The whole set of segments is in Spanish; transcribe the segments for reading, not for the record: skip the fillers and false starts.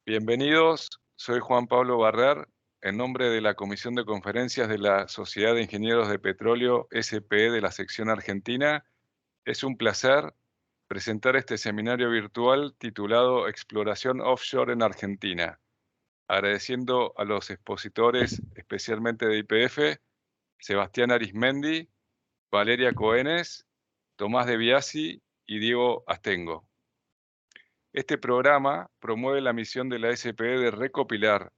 Bienvenidos, soy Juan Pablo Barrer, en nombre de la Comisión de Conferencias de la Sociedad de Ingenieros de Petróleo SPE de la sección Argentina. Es un placer presentar este seminario virtual titulado Exploración Offshore en Argentina, agradeciendo a los expositores, especialmente de YPF, Sebastián Arismendi, Valeria Coenes, Tomás de Biasi y Diego Astengo. Este programa promueve la misión de la SPE de recopilar,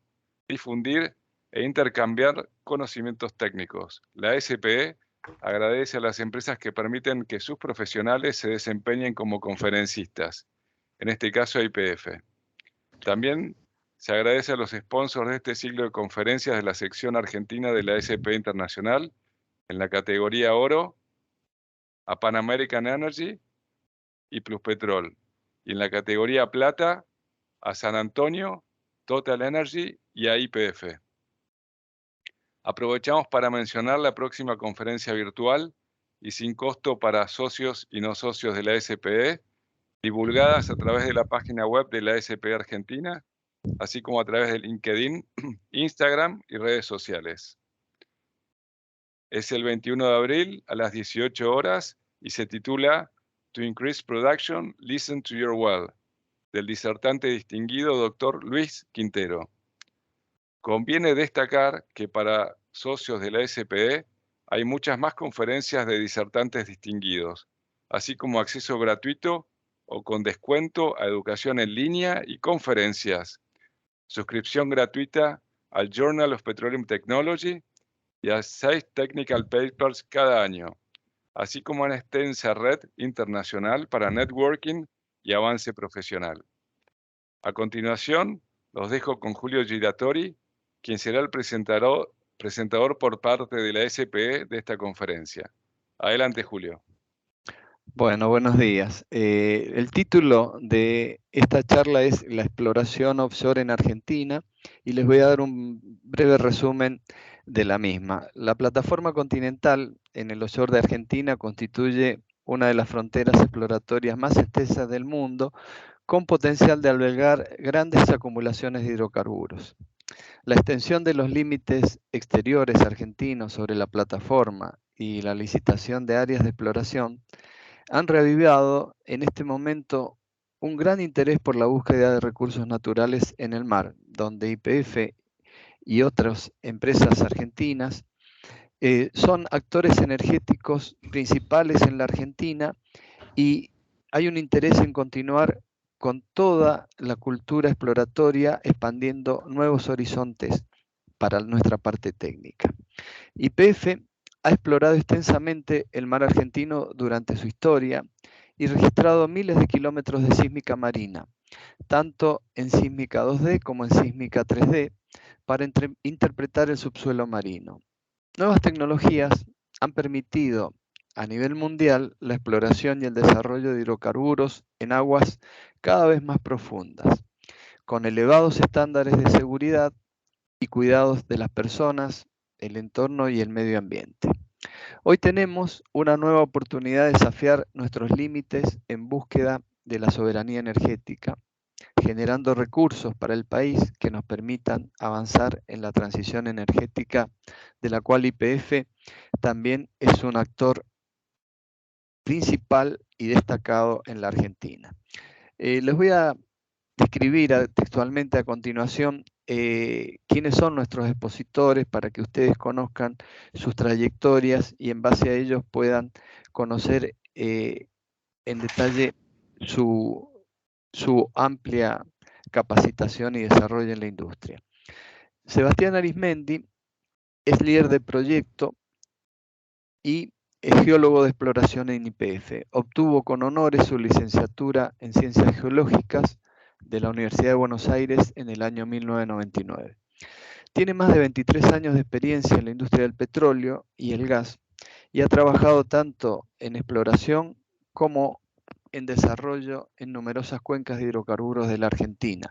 difundir e intercambiar conocimientos técnicos. La SPE agradece a las empresas que permiten que sus profesionales se desempeñen como conferencistas, en este caso YPF. También se agradece a los sponsors de este ciclo de conferencias de la sección argentina de la SPE Internacional, en la categoría Oro, a Pan American Energy y Pluspetrol, y en la categoría Plata, a San Antonio, Total Energy y a YPF. Aprovechamos para mencionar la próxima conferencia virtual y sin costo para socios y no socios de la SPE, divulgadas a través de la página web de la SPE Argentina, así como a través de LinkedIn, Instagram y redes sociales. Es el 21 de abril a las 18 horas y se titula To Increase Production, Listen to Your Well, del disertante distinguido Dr. Luis Quintero. Conviene destacar que para socios de la SPE hay muchas más conferencias de disertantes distinguidos, así como acceso gratuito o con descuento a educación en línea y conferencias, suscripción gratuita al Journal of Petroleum Technology y a 6 Technical Papers cada año, así como una extensa red internacional para networking y avance profesional. A continuación, los dejo con Julio Giratori, quien será el presentador por parte de la SPE de esta conferencia. Adelante, Julio. Bueno, buenos días. El título de esta charla es La exploración offshore en Argentina y les voy a dar un breve resumen de la misma. La plataforma continental en el offshore de Argentina constituye una de las fronteras exploratorias más extensas del mundo, con potencial de albergar grandes acumulaciones de hidrocarburos. La extensión de los límites exteriores argentinos sobre la plataforma y la licitación de áreas de exploración han reavivado en este momento un gran interés por la búsqueda de recursos naturales en el mar, donde YPF y otras empresas argentinas son actores energéticos principales en la Argentina y hay un interés en continuar con toda la cultura exploratoria, expandiendo nuevos horizontes para nuestra parte técnica. YPF ha explorado extensamente el mar argentino durante su historia y registrado miles de kilómetros de sísmica marina, tanto en sísmica 2D como en sísmica 3D, para interpretar el subsuelo marino. Nuevas tecnologías han permitido a nivel mundial la exploración y el desarrollo de hidrocarburos en aguas cada vez más profundas, con elevados estándares de seguridad y cuidados de las personas, el entorno y el medio ambiente. Hoy tenemos una nueva oportunidad de desafiar nuestros límites en búsqueda de la soberanía energética, generando recursos para el país que nos permitan avanzar en la transición energética, de la cual YPF también es un actor principal y destacado en la Argentina. Les voy a describir textualmente a continuación quiénes son nuestros expositores para que ustedes conozcan sus trayectorias y en base a ellos puedan conocer en detalle su amplia capacitación y desarrollo en la industria. Sebastián Arismendi es líder de proyecto y es geólogo de exploración en YPF. Obtuvo con honores su licenciatura en Ciencias Geológicas de la Universidad de Buenos Aires en el año 1999. Tiene más de 23 años de experiencia en la industria del petróleo y el gas y ha trabajado tanto en exploración como en desarrollo en numerosas cuencas de hidrocarburos de la Argentina,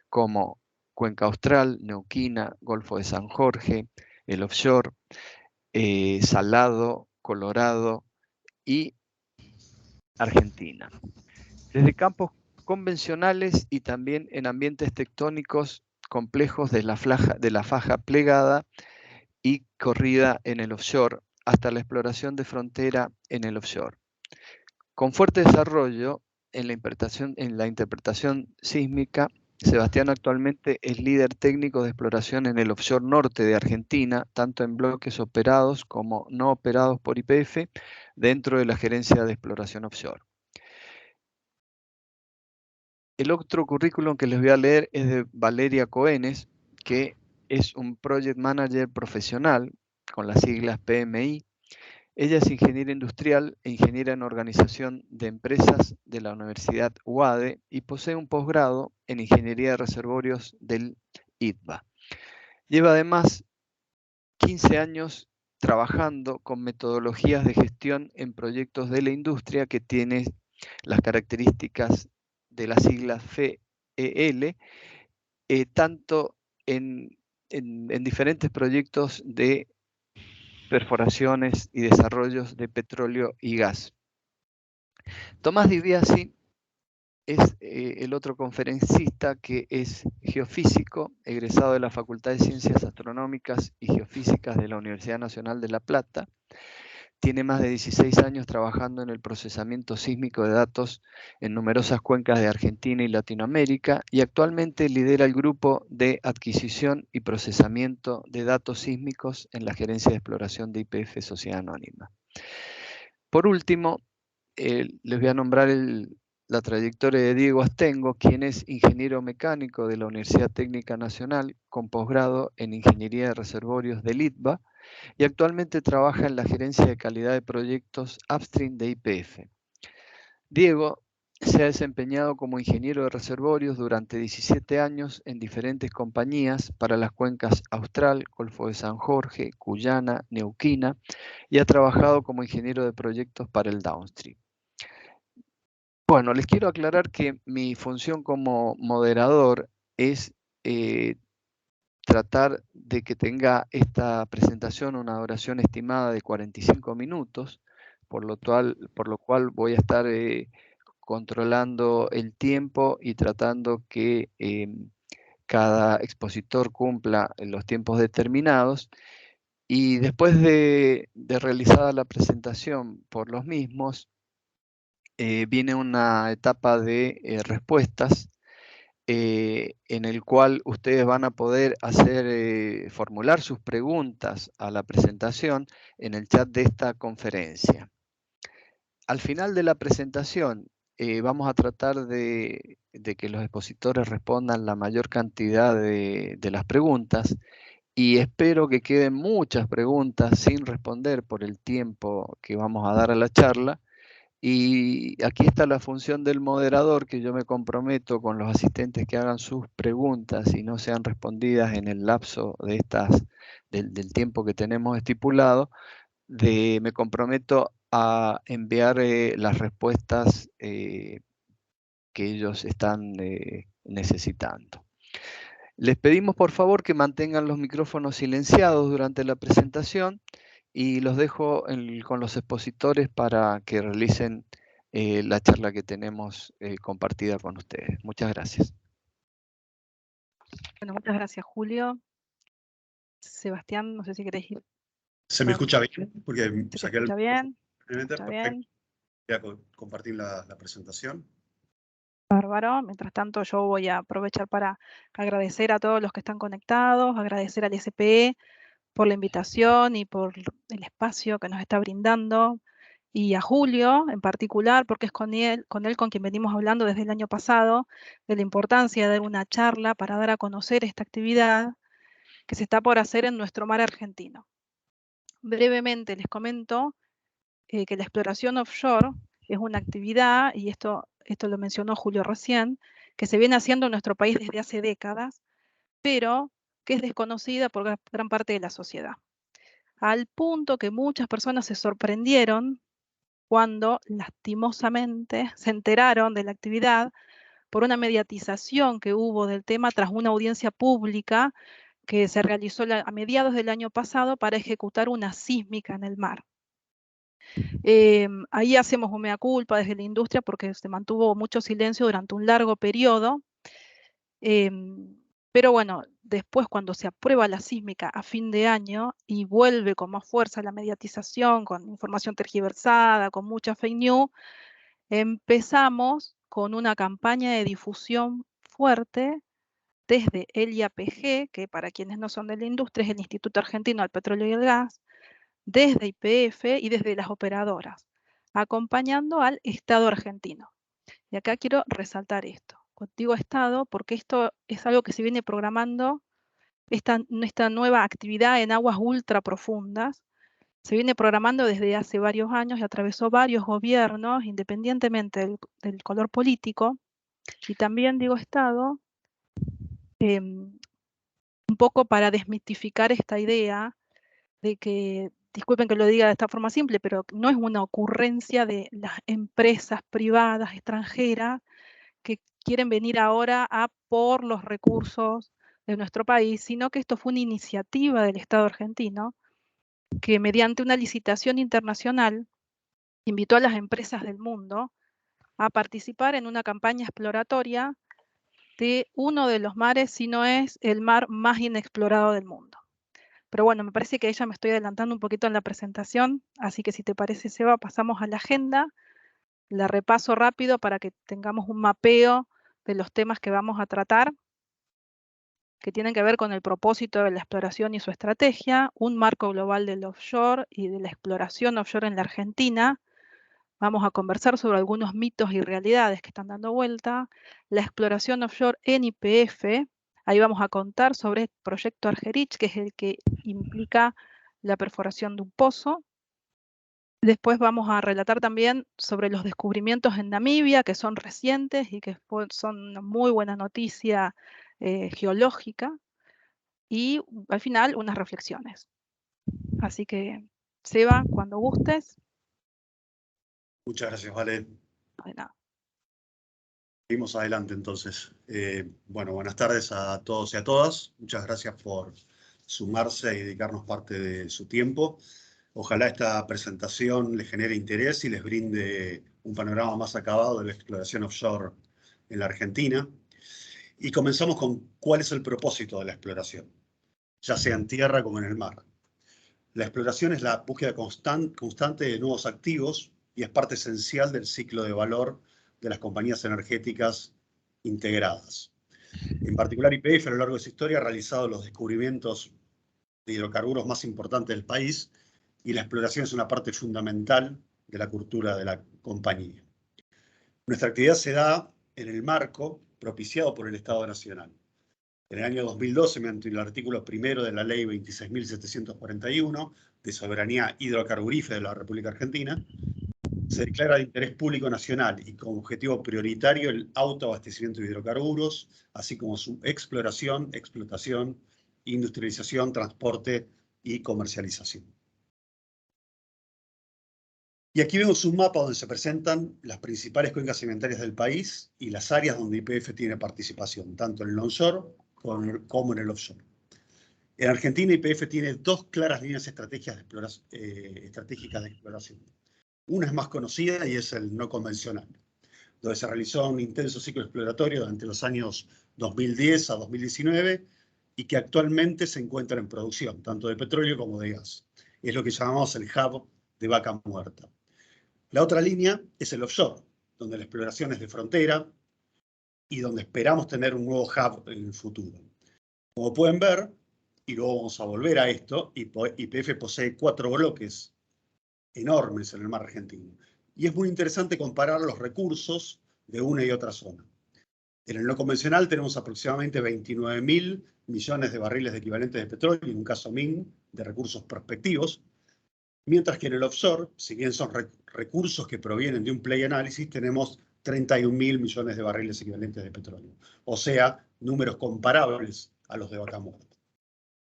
como Cuenca Austral, Neuquina, Golfo de San Jorge, el offshore, Salado, Colorado y Argentina. Desde campos convencionales y también en ambientes tectónicos complejos de la faja plegada y corrida en el offshore, hasta la exploración de frontera en el offshore. Con fuerte desarrollo en la interpretación sísmica, Sebastián actualmente es líder técnico de exploración en el offshore norte de Argentina, tanto en bloques operados como no operados por YPF, dentro de la Gerencia de Exploración Offshore. El otro currículum que les voy a leer es de Valeria Coenes, que es un Project Manager profesional, con las siglas PMI. Ella es ingeniera industrial e ingeniera en organización de empresas de la Universidad UADE y posee un posgrado en ingeniería de reservorios del ITBA. Lleva además 15 años trabajando con metodologías de gestión en proyectos de la industria que tienen las características de las siglas FEL, tanto en diferentes proyectos de perforaciones y desarrollos de petróleo y gas. Tomás Di Biasi es el otro conferencista, que es geofísico, egresado de la Facultad de Ciencias Astronómicas y Geofísicas de la Universidad Nacional de La Plata. Tiene más de 16 años trabajando en el procesamiento sísmico de datos en numerosas cuencas de Argentina y Latinoamérica, y actualmente lidera el grupo de adquisición y procesamiento de datos sísmicos en la Gerencia de Exploración de YPF Sociedad Anónima. Por último, les voy a nombrar la trayectoria de Diego Astengo, quien es ingeniero mecánico de la Universidad Técnica Nacional, con posgrado en Ingeniería de Reservorios del ITBA, y actualmente trabaja en la Gerencia de Calidad de Proyectos Upstream de YPF. Diego se ha desempeñado como ingeniero de reservorios durante 17 años en diferentes compañías para las cuencas Austral, Golfo de San Jorge, Cuyana, Neuquina, y ha trabajado como ingeniero de proyectos para el Downstream. Bueno, les quiero aclarar que mi función como moderador es tratar de que tenga esta presentación una duración estimada de 45 minutos, por lo cual voy a estar controlando el tiempo y tratando que cada expositor cumpla los tiempos determinados. Y después de realizada la presentación por los mismos, viene una etapa de respuestas, en el cual ustedes van a poder formular sus preguntas a la presentación en el chat de esta conferencia. Al final de la presentación vamos a tratar de que los expositores respondan la mayor cantidad de las preguntas, y espero que queden muchas preguntas sin responder por el tiempo que vamos a dar a la charla. Y aquí está la función del moderador, que yo me comprometo con los asistentes que hagan sus preguntas y no sean respondidas en el lapso de del tiempo que tenemos estipulado. Me comprometo a enviar las respuestas que ellos están necesitando. Les pedimos por favor que mantengan los micrófonos silenciados durante la presentación, y los dejo con los expositores para que realicen la charla que tenemos compartida con ustedes. Muchas gracias. Bueno, muchas gracias, Julio. Sebastián, no sé si querés ir. ¿Se me escucha bien? Porque ¿Se escucha bien? ¿Está bien? Voy a compartir la presentación. Bárbaro. Mientras tanto, yo voy a aprovechar para agradecer a todos los que están conectados, agradecer al SPE por la invitación y por el espacio que nos está brindando, y a Julio en particular, porque es con él con quien venimos hablando desde el año pasado, de la importancia de dar una charla para dar a conocer esta actividad que se está por hacer en nuestro mar argentino. Brevemente les comento que la exploración offshore es una actividad, y esto lo mencionó Julio recién, que se viene haciendo en nuestro país desde hace décadas, pero que es desconocida por gran parte de la sociedad. Al punto que muchas personas se sorprendieron cuando lastimosamente se enteraron de la actividad por una mediatización que hubo del tema tras una audiencia pública que se realizó a mediados del año pasado para ejecutar una sísmica en el mar. Ahí hacemos un mea culpa desde la industria porque se mantuvo mucho silencio durante un largo periodo. Pero bueno, después cuando se aprueba la sísmica a fin de año y vuelve con más fuerza la mediatización, con información tergiversada, con mucha fake news, empezamos con una campaña de difusión fuerte desde el IAPG, que para quienes no son de la industria es el Instituto Argentino del Petróleo y el Gas, desde YPF y desde las operadoras, acompañando al Estado argentino. Y acá quiero resaltar esto. Digo Estado porque esto es algo que se viene programando, esta nueva actividad en aguas ultra profundas, se viene programando desde hace varios años y atravesó varios gobiernos, independientemente del color político. Y también digo Estado, un poco para desmitificar esta idea de que, disculpen que lo diga de esta forma simple, pero no es una ocurrencia de las empresas privadas extranjeras que quieren venir ahora a por los recursos de nuestro país, sino que esto fue una iniciativa del Estado argentino que mediante una licitación internacional invitó a las empresas del mundo a participar en una campaña exploratoria de uno de los mares, si no es el mar más inexplorado del mundo. Pero bueno, me parece que ya me estoy adelantando un poquito en la presentación, así que si te parece, Seba, pasamos a la agenda. La repaso rápido para que tengamos un mapeo de los temas que vamos a tratar, que tienen que ver con el propósito de la exploración y su estrategia, un marco global del offshore y de la exploración offshore en la Argentina. Vamos a conversar sobre algunos mitos y realidades que están dando vuelta, la exploración offshore en YPF. Ahí vamos a contar sobre el proyecto Argerich, que es el que implica la perforación de un pozo. Después vamos a relatar también sobre los descubrimientos en Namibia, que son recientes y que son una muy buena noticia geológica. Y al final, unas reflexiones. Así que, Seba, cuando gustes. Muchas gracias, Vale. De nada. Seguimos adelante entonces. Bueno, buenas tardes a todos y a todas. Muchas gracias por sumarse y dedicarnos parte de su tiempo. Ojalá esta presentación les genere interés y les brinde un panorama más acabado de la exploración offshore en la Argentina. Y comenzamos con cuál es el propósito de la exploración, ya sea en tierra como en el mar. La exploración es la búsqueda constante de nuevos activos y es parte esencial del ciclo de valor de las compañías energéticas integradas. En particular, YPF a lo largo de su historia ha realizado los descubrimientos de hidrocarburos más importantes del país y la exploración es una parte fundamental de la cultura de la compañía. Nuestra actividad se da en el marco propiciado por el Estado Nacional. En el año 2012, mediante el artículo primero de la Ley 26.741 de Soberanía Hidrocarburífera de la República Argentina, se declara de interés público nacional y como objetivo prioritario el autoabastecimiento de hidrocarburos, así como su exploración, explotación, industrialización, transporte y comercialización. Y aquí vemos un mapa donde se presentan las principales cuencas sedimentarias del país y las áreas donde YPF tiene participación, tanto en el onshore como en el offshore. En Argentina, YPF tiene dos claras líneas estratégicas de exploración. Una es más conocida y es el no convencional, donde se realizó un intenso ciclo exploratorio durante los años 2010 a 2019 y que actualmente se encuentra en producción, tanto de petróleo como de gas. Es lo que llamamos el hub de Vaca Muerta. La otra línea es el offshore, donde la exploración es de frontera y donde esperamos tener un nuevo hub en el futuro. Como pueden ver, y luego vamos a volver a esto, YPF posee 4 bloques enormes en el mar argentino. Y es muy interesante comparar los recursos de una y otra zona. En el no convencional tenemos aproximadamente 29.000 millones de barriles de equivalentes de petróleo, en un caso MIN, de recursos prospectivos, mientras que en el offshore, si bien son recursos que provienen de un play análisis, tenemos 31.000 millones de barriles equivalentes de petróleo. O sea, números comparables a los de Vaca Muerta.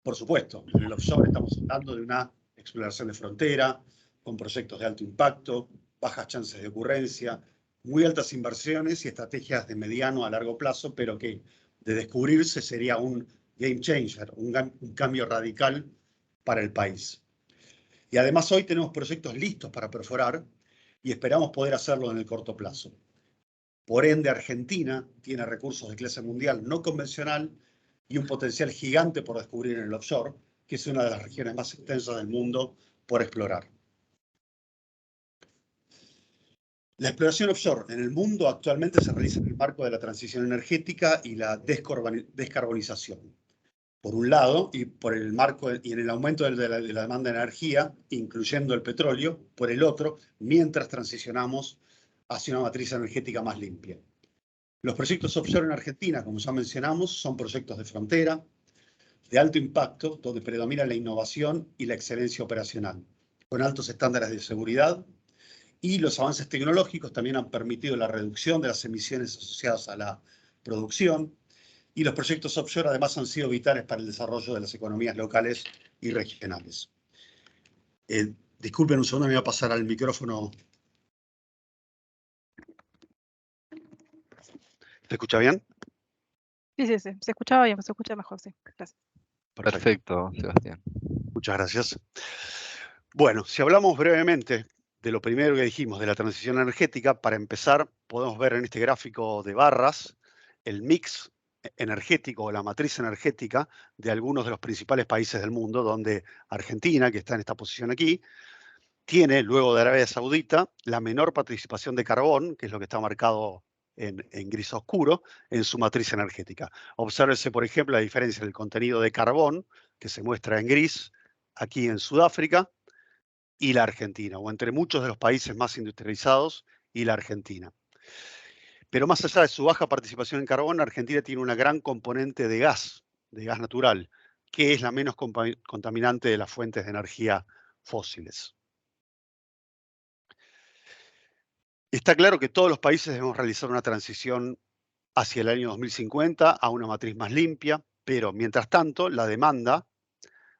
Por supuesto, en el offshore estamos hablando de una exploración de frontera, con proyectos de alto impacto, bajas chances de ocurrencia, muy altas inversiones y estrategias de mediano a largo plazo, pero que de descubrirse sería un game changer, un cambio radical para el país. Y Y además hoy tenemos proyectos listos para perforar y esperamos poder hacerlo en el corto plazo. Por ende, Argentina tiene recursos de clase mundial no convencional y un potencial gigante por descubrir en el offshore, que es una de las regiones más extensas del mundo por explorar. La exploración offshore en el mundo actualmente se realiza en el marco de la transición energética y la descarbonización. Por un lado, y en el aumento de la demanda de energía, incluyendo el petróleo, por el otro, mientras transicionamos hacia una matriz energética más limpia. Los proyectos offshore en Argentina, como ya mencionamos, son proyectos de frontera, de alto impacto, donde predomina la innovación y la excelencia operacional, con altos estándares de seguridad, y los avances tecnológicos también han permitido la reducción de las emisiones asociadas a la producción, y los proyectos offshore además han sido vitales para el desarrollo de las economías locales y regionales. Disculpen un segundo, me voy a pasar al micrófono. ¿Se escucha bien? Sí, sí, sí. Se escuchaba bien, se escucha mejor, sí. Gracias. Perfecto, Sebastián. Muchas gracias. Bueno, si hablamos brevemente de lo primero que dijimos, de la transición energética, para empezar, podemos ver en este gráfico de barras el mix energético o la matriz energética de algunos de los principales países del mundo, donde Argentina, que está en esta posición aquí, tiene, luego de Arabia Saudita, la menor participación de carbón, que es lo que está marcado en gris oscuro, en su matriz energética. Obsérvese, por ejemplo, la diferencia del contenido de carbón, que se muestra en gris, aquí en Sudáfrica, y la Argentina, o entre muchos de los países más industrializados y la Argentina. Pero más allá de su baja participación en carbón, Argentina tiene una gran componente de gas natural, que es la menos contaminante de las fuentes de energía fósiles. Está claro que todos los países debemos realizar una transición hacia el año 2050 a una matriz más limpia, pero mientras tanto la demanda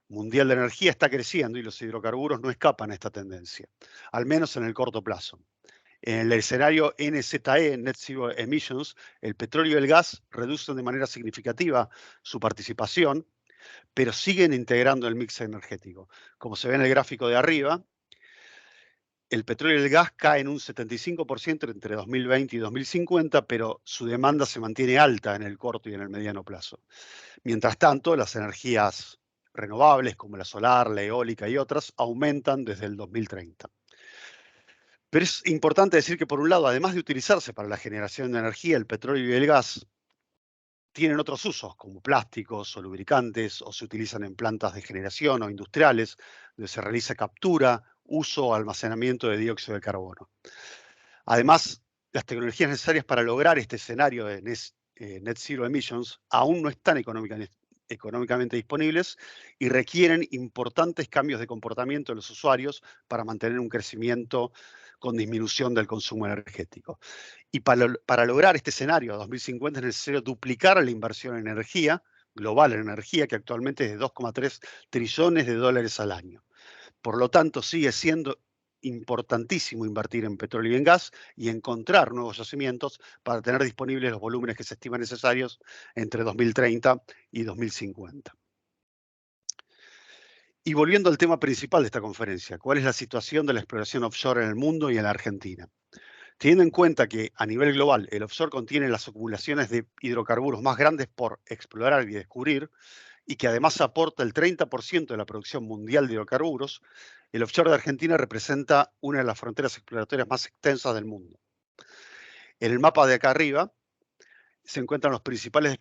mundial de energía está creciendo y los hidrocarburos no escapan a esta tendencia, al menos en el corto plazo. En el escenario NZE, Net Zero Emissions, el petróleo y el gas reducen de manera significativa su participación, pero siguen integrando el mix energético. Como se ve en el gráfico de arriba, el petróleo y el gas caen un 75% entre 2020 y 2050, pero su demanda se mantiene alta en el corto y en el mediano plazo. Mientras tanto, las energías renovables como la solar, la eólica y otras aumentan desde el 2030. Pero es importante decir que, por un lado, además de utilizarse para la generación de energía, el petróleo y el gas tienen otros usos, como plásticos o lubricantes, o se utilizan en plantas de generación o industriales, donde se realiza captura, uso o almacenamiento de dióxido de carbono. Además, las tecnologías necesarias para lograr este escenario de Net Zero Emissions aún no están económicamente disponibles y requieren importantes cambios de comportamiento de los usuarios para mantener un crecimiento con disminución del consumo energético. Y para lograr este escenario a 2050 es necesario duplicar la inversión en energía, global en energía, que actualmente es de 2,3 trillones de dólares al año. Por lo tanto, sigue siendo importantísimo invertir en petróleo y en gas y encontrar nuevos yacimientos para tener disponibles los volúmenes que se estiman necesarios entre 2030 y 2050. Y volviendo al tema principal de esta conferencia, ¿cuál es la situación de la exploración offshore en el mundo y en la Argentina? Teniendo en cuenta que a nivel global el offshore contiene las acumulaciones de hidrocarburos más grandes por explorar y descubrir, y que además aporta el 30% de la producción mundial de hidrocarburos, el offshore de Argentina representa una de las fronteras exploratorias más extensas del mundo. En el mapa de acá arriba se encuentran los principales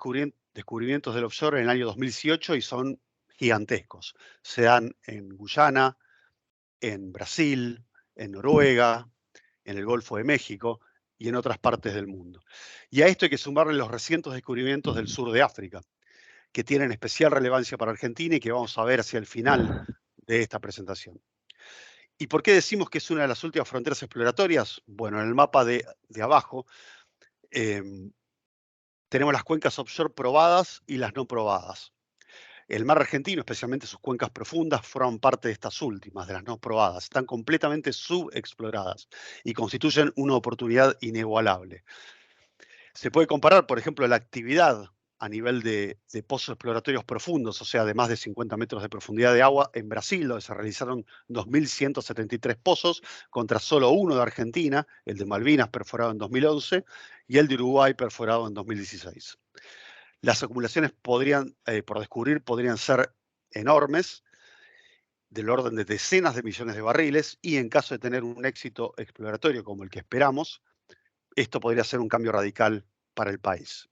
descubrimientos del offshore en el año 2018 y son gigantescos. Se dan en Guyana, en Brasil, en Noruega, en el Golfo de México y en otras partes del mundo. Y a esto hay que sumarle los recientes descubrimientos del sur de África, que tienen especial relevancia para Argentina y que vamos a ver hacia el final de esta presentación. ¿Y por qué decimos que es una de las últimas fronteras exploratorias? Bueno, en el mapa de abajo tenemos las cuencas offshore probadas y las no probadas. El mar argentino, especialmente sus cuencas profundas, forman parte de estas últimas, de las no probadas. Están completamente subexploradas y constituyen una oportunidad inigualable. Se puede comparar, por ejemplo, la actividad a nivel de pozos exploratorios profundos, o sea, de más de 50 metros de profundidad de agua en Brasil, donde se realizaron 2.173 pozos, contra solo uno de Argentina, el de Malvinas, perforado en 2011, y el de Uruguay, perforado en 2016. Las acumulaciones por descubrir podrían ser enormes, del orden de decenas de millones de barriles, y en caso de tener un éxito exploratorio como el que esperamos, esto podría ser un cambio radical para el país.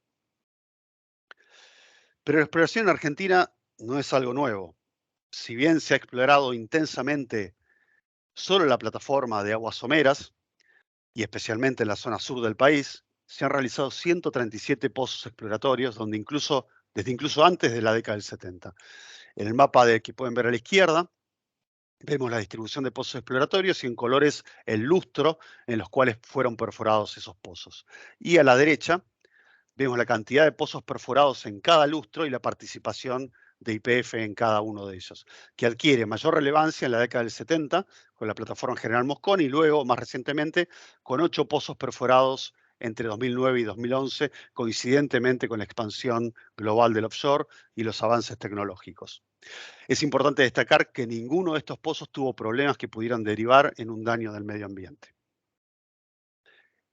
Pero la exploración en Argentina no es algo nuevo. Si bien se ha explorado intensamente solo la plataforma de aguas someras, y especialmente en la zona sur del país, se han realizado 137 pozos exploratorios, desde incluso antes de la década del 70. En el mapa que pueden ver a la izquierda, vemos la distribución de pozos exploratorios y en colores el lustro en los cuales fueron perforados esos pozos. Y a la derecha vemos la cantidad de pozos perforados en cada lustro y la participación de YPF en cada uno de ellos, que adquiere mayor relevancia en la década del 70 con la plataforma General Mosconi y luego, más recientemente, con 8 pozos perforados entre 2009 y 2011, coincidentemente con la expansión global del offshore y los avances tecnológicos. Es importante destacar que ninguno de estos pozos tuvo problemas que pudieran derivar en un daño del medio ambiente.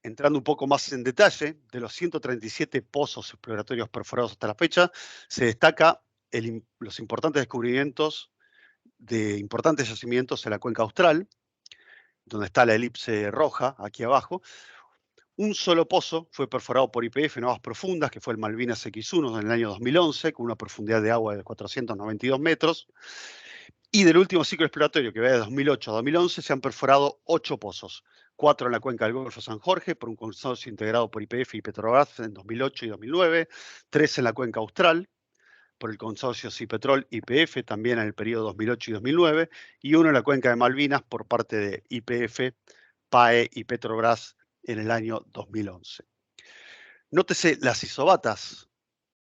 Entrando un poco más en detalle, de los 137 pozos exploratorios perforados hasta la fecha, se destaca los importantes descubrimientos de importantes yacimientos en la cuenca austral, donde está la elipse roja aquí abajo. Un solo pozo fue perforado por YPF en aguas profundas, que fue el Malvinas X1 en el año 2011, con una profundidad de agua de 492 metros. Y del último ciclo exploratorio, que va de 2008 a 2011, se han perforado 8 pozos. 4 en la cuenca del Golfo San Jorge, por un consorcio integrado por YPF y Petrobras en 2008 y 2009. 3 en la cuenca austral, por el consorcio Cipetrol YPF, también en el periodo 2008 y 2009. Y 1 en la cuenca de Malvinas, por parte de YPF, PAE y Petrobras en el año 2011. Nótese las isobatas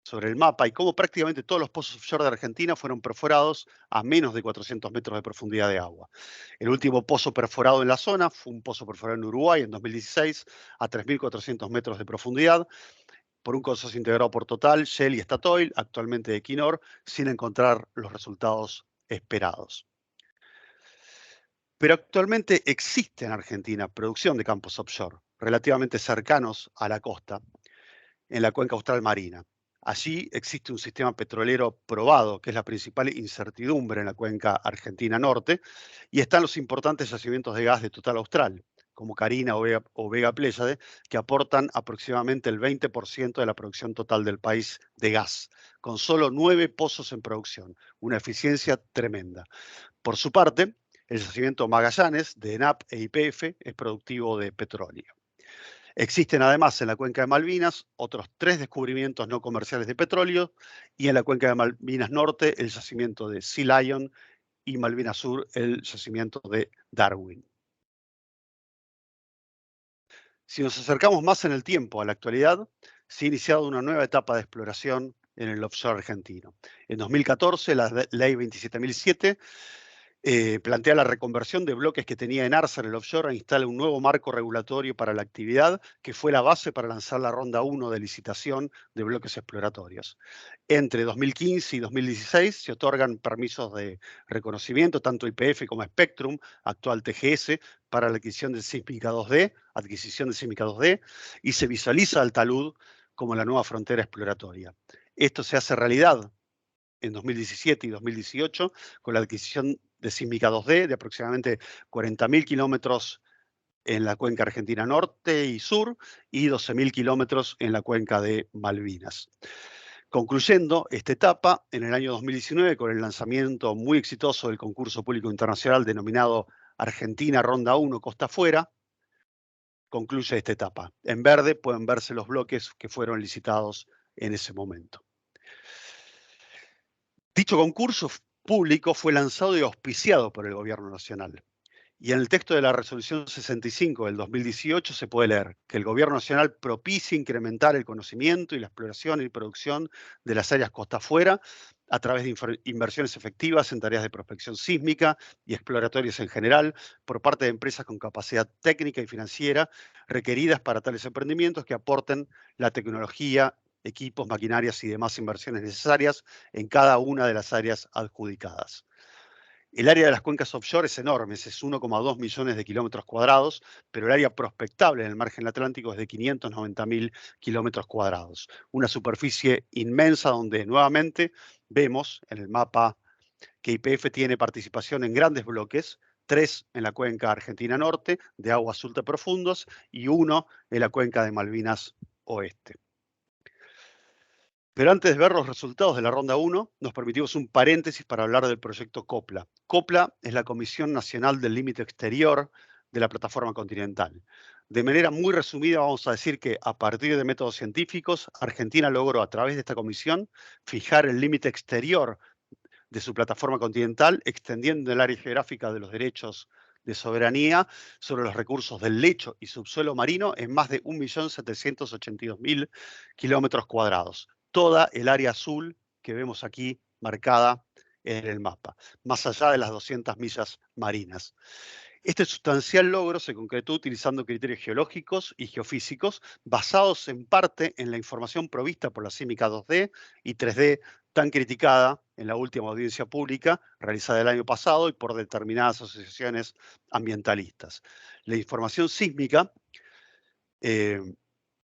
sobre el mapa y cómo prácticamente todos los pozos offshore de Argentina fueron perforados a menos de 400 metros de profundidad de agua. El último pozo perforado en la zona fue un pozo perforado en Uruguay en 2016 a 3.400 metros de profundidad por un consorcio integrado por Total, Shell y Statoil, actualmente de Equinor, sin encontrar los resultados esperados. Pero actualmente existe en Argentina producción de campos offshore relativamente cercanos a la costa, en la cuenca austral marina. Allí existe un sistema petrolero probado, que es la principal incertidumbre en la cuenca argentina norte, y están los importantes yacimientos de gas de Total Austral, como Carina o Vega Pléyade, que aportan aproximadamente el 20% de la producción total del país de gas, con solo 9 pozos en producción, una eficiencia tremenda. Por su parte, el yacimiento Magallanes, de ENAP e YPF, es productivo de petróleo. Existen además en la cuenca de Malvinas otros 3 descubrimientos no comerciales de petróleo y en la cuenca de Malvinas Norte el yacimiento de Sea Lion y Malvinas Sur el yacimiento de Darwin. Si nos acercamos más en el tiempo a la actualidad, se ha iniciado una nueva etapa de exploración en el offshore argentino. En 2014 la ley 27.007 plantea la reconversión de bloques que tenía Enarsa en el offshore e instala un nuevo marco regulatorio para la actividad que fue la base para lanzar la ronda 1 de licitación de bloques exploratorios. Entre 2015 y 2016 se otorgan permisos de reconocimiento, tanto YPF como Spectrum, actual TGS, para la adquisición de sísmica 2D, y se visualiza al talud como la nueva frontera exploratoria. Esto se hace realidad en 2017 y 2018 con la adquisición de sísmica 2D de aproximadamente 40.000 kilómetros en la cuenca argentina norte y sur y 12.000 kilómetros en la cuenca de Malvinas. Concluyendo esta etapa, en el año 2019, con el lanzamiento muy exitoso del concurso público internacional denominado Argentina Ronda 1 Costa Afuera, concluye esta etapa. En verde pueden verse los bloques que fueron licitados en ese momento. Dicho concurso público fue lanzado y auspiciado por el Gobierno Nacional. Y en el texto de la Resolución 65 del 2018 se puede leer que el Gobierno Nacional propicia incrementar el conocimiento y la exploración y producción de las áreas costa afuera a través de inversiones efectivas en tareas de prospección sísmica y exploratorias en general por parte de empresas con capacidad técnica y financiera requeridas para tales emprendimientos que aporten la tecnología equipos, maquinarias y demás inversiones necesarias en cada una de las áreas adjudicadas. El área de las cuencas offshore es enorme, es 1,2 millones de kilómetros cuadrados, pero el área prospectable en el margen atlántico es de 590.000 kilómetros cuadrados. Una superficie inmensa donde nuevamente vemos en el mapa que YPF tiene participación en grandes bloques, 3 en la cuenca Argentina Norte, de aguas ultraprofundos, y 1 en la cuenca de Malvinas Oeste. Pero antes de ver los resultados de la ronda 1, nos permitimos un paréntesis para hablar del proyecto COPLA. COPLA es la Comisión Nacional del Límite Exterior de la Plataforma Continental. De manera muy resumida, vamos a decir que a partir de métodos científicos, Argentina logró a través de esta comisión fijar el límite exterior de su plataforma continental, extendiendo el área geográfica de los derechos de soberanía sobre los recursos del lecho y subsuelo marino en más de 1.782.000 kilómetros cuadrados. Toda el área azul que vemos aquí marcada en el mapa, más allá de las 200 millas marinas. Este sustancial logro se concretó utilizando criterios geológicos y geofísicos basados en parte en la información provista por la sísmica 2D y 3D tan criticada en la última audiencia pública realizada el año pasado y por determinadas asociaciones ambientalistas. La información sísmica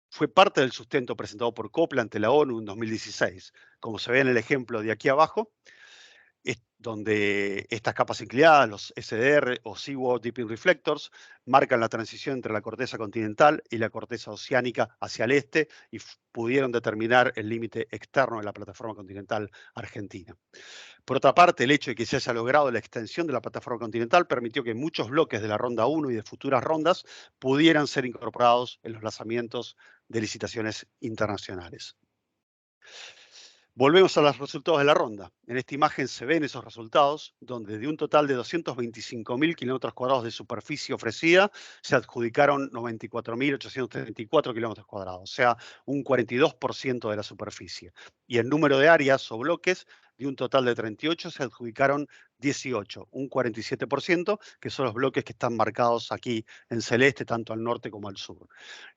fue parte del sustento presentado por COPLA ante la ONU en 2016. Como se ve en el ejemplo de aquí abajo, donde estas capas inclinadas, los SDR o Seaward Deeping Reflectors, marcan la transición entre la corteza continental y la corteza oceánica hacia el este y pudieron determinar el límite externo de la plataforma continental argentina. Por otra parte, el hecho de que se haya logrado la extensión de la plataforma continental permitió que muchos bloques de la ronda 1 y de futuras rondas pudieran ser incorporados en los lanzamientos de licitaciones internacionales. Volvemos a los resultados de la ronda. En esta imagen se ven esos resultados, donde de un total de 225.000 kilómetros cuadrados de superficie ofrecida, se adjudicaron 94.834 kilómetros cuadrados, o sea, un 42% de la superficie. Y el número de áreas o bloques, de un total de 38, se adjudicaron 18, un 47%, que son los bloques que están marcados aquí en celeste, tanto al norte como al sur.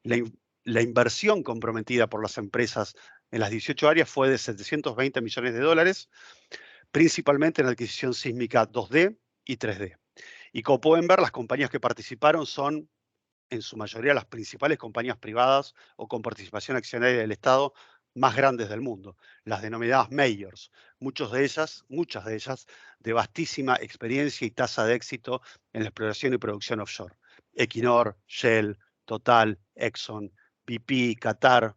La inversión comprometida por las empresas en las 18 áreas fue de 720 millones de dólares, principalmente en adquisición sísmica 2D y 3D. Y como pueden ver, las compañías que participaron son, en su mayoría, las principales compañías privadas o con participación accionaria del Estado más grandes del mundo, las denominadas majors, muchas de ellas de vastísima experiencia y tasa de éxito en la exploración y producción offshore. Equinor, Shell, Total, Exxon, BP, Qatar,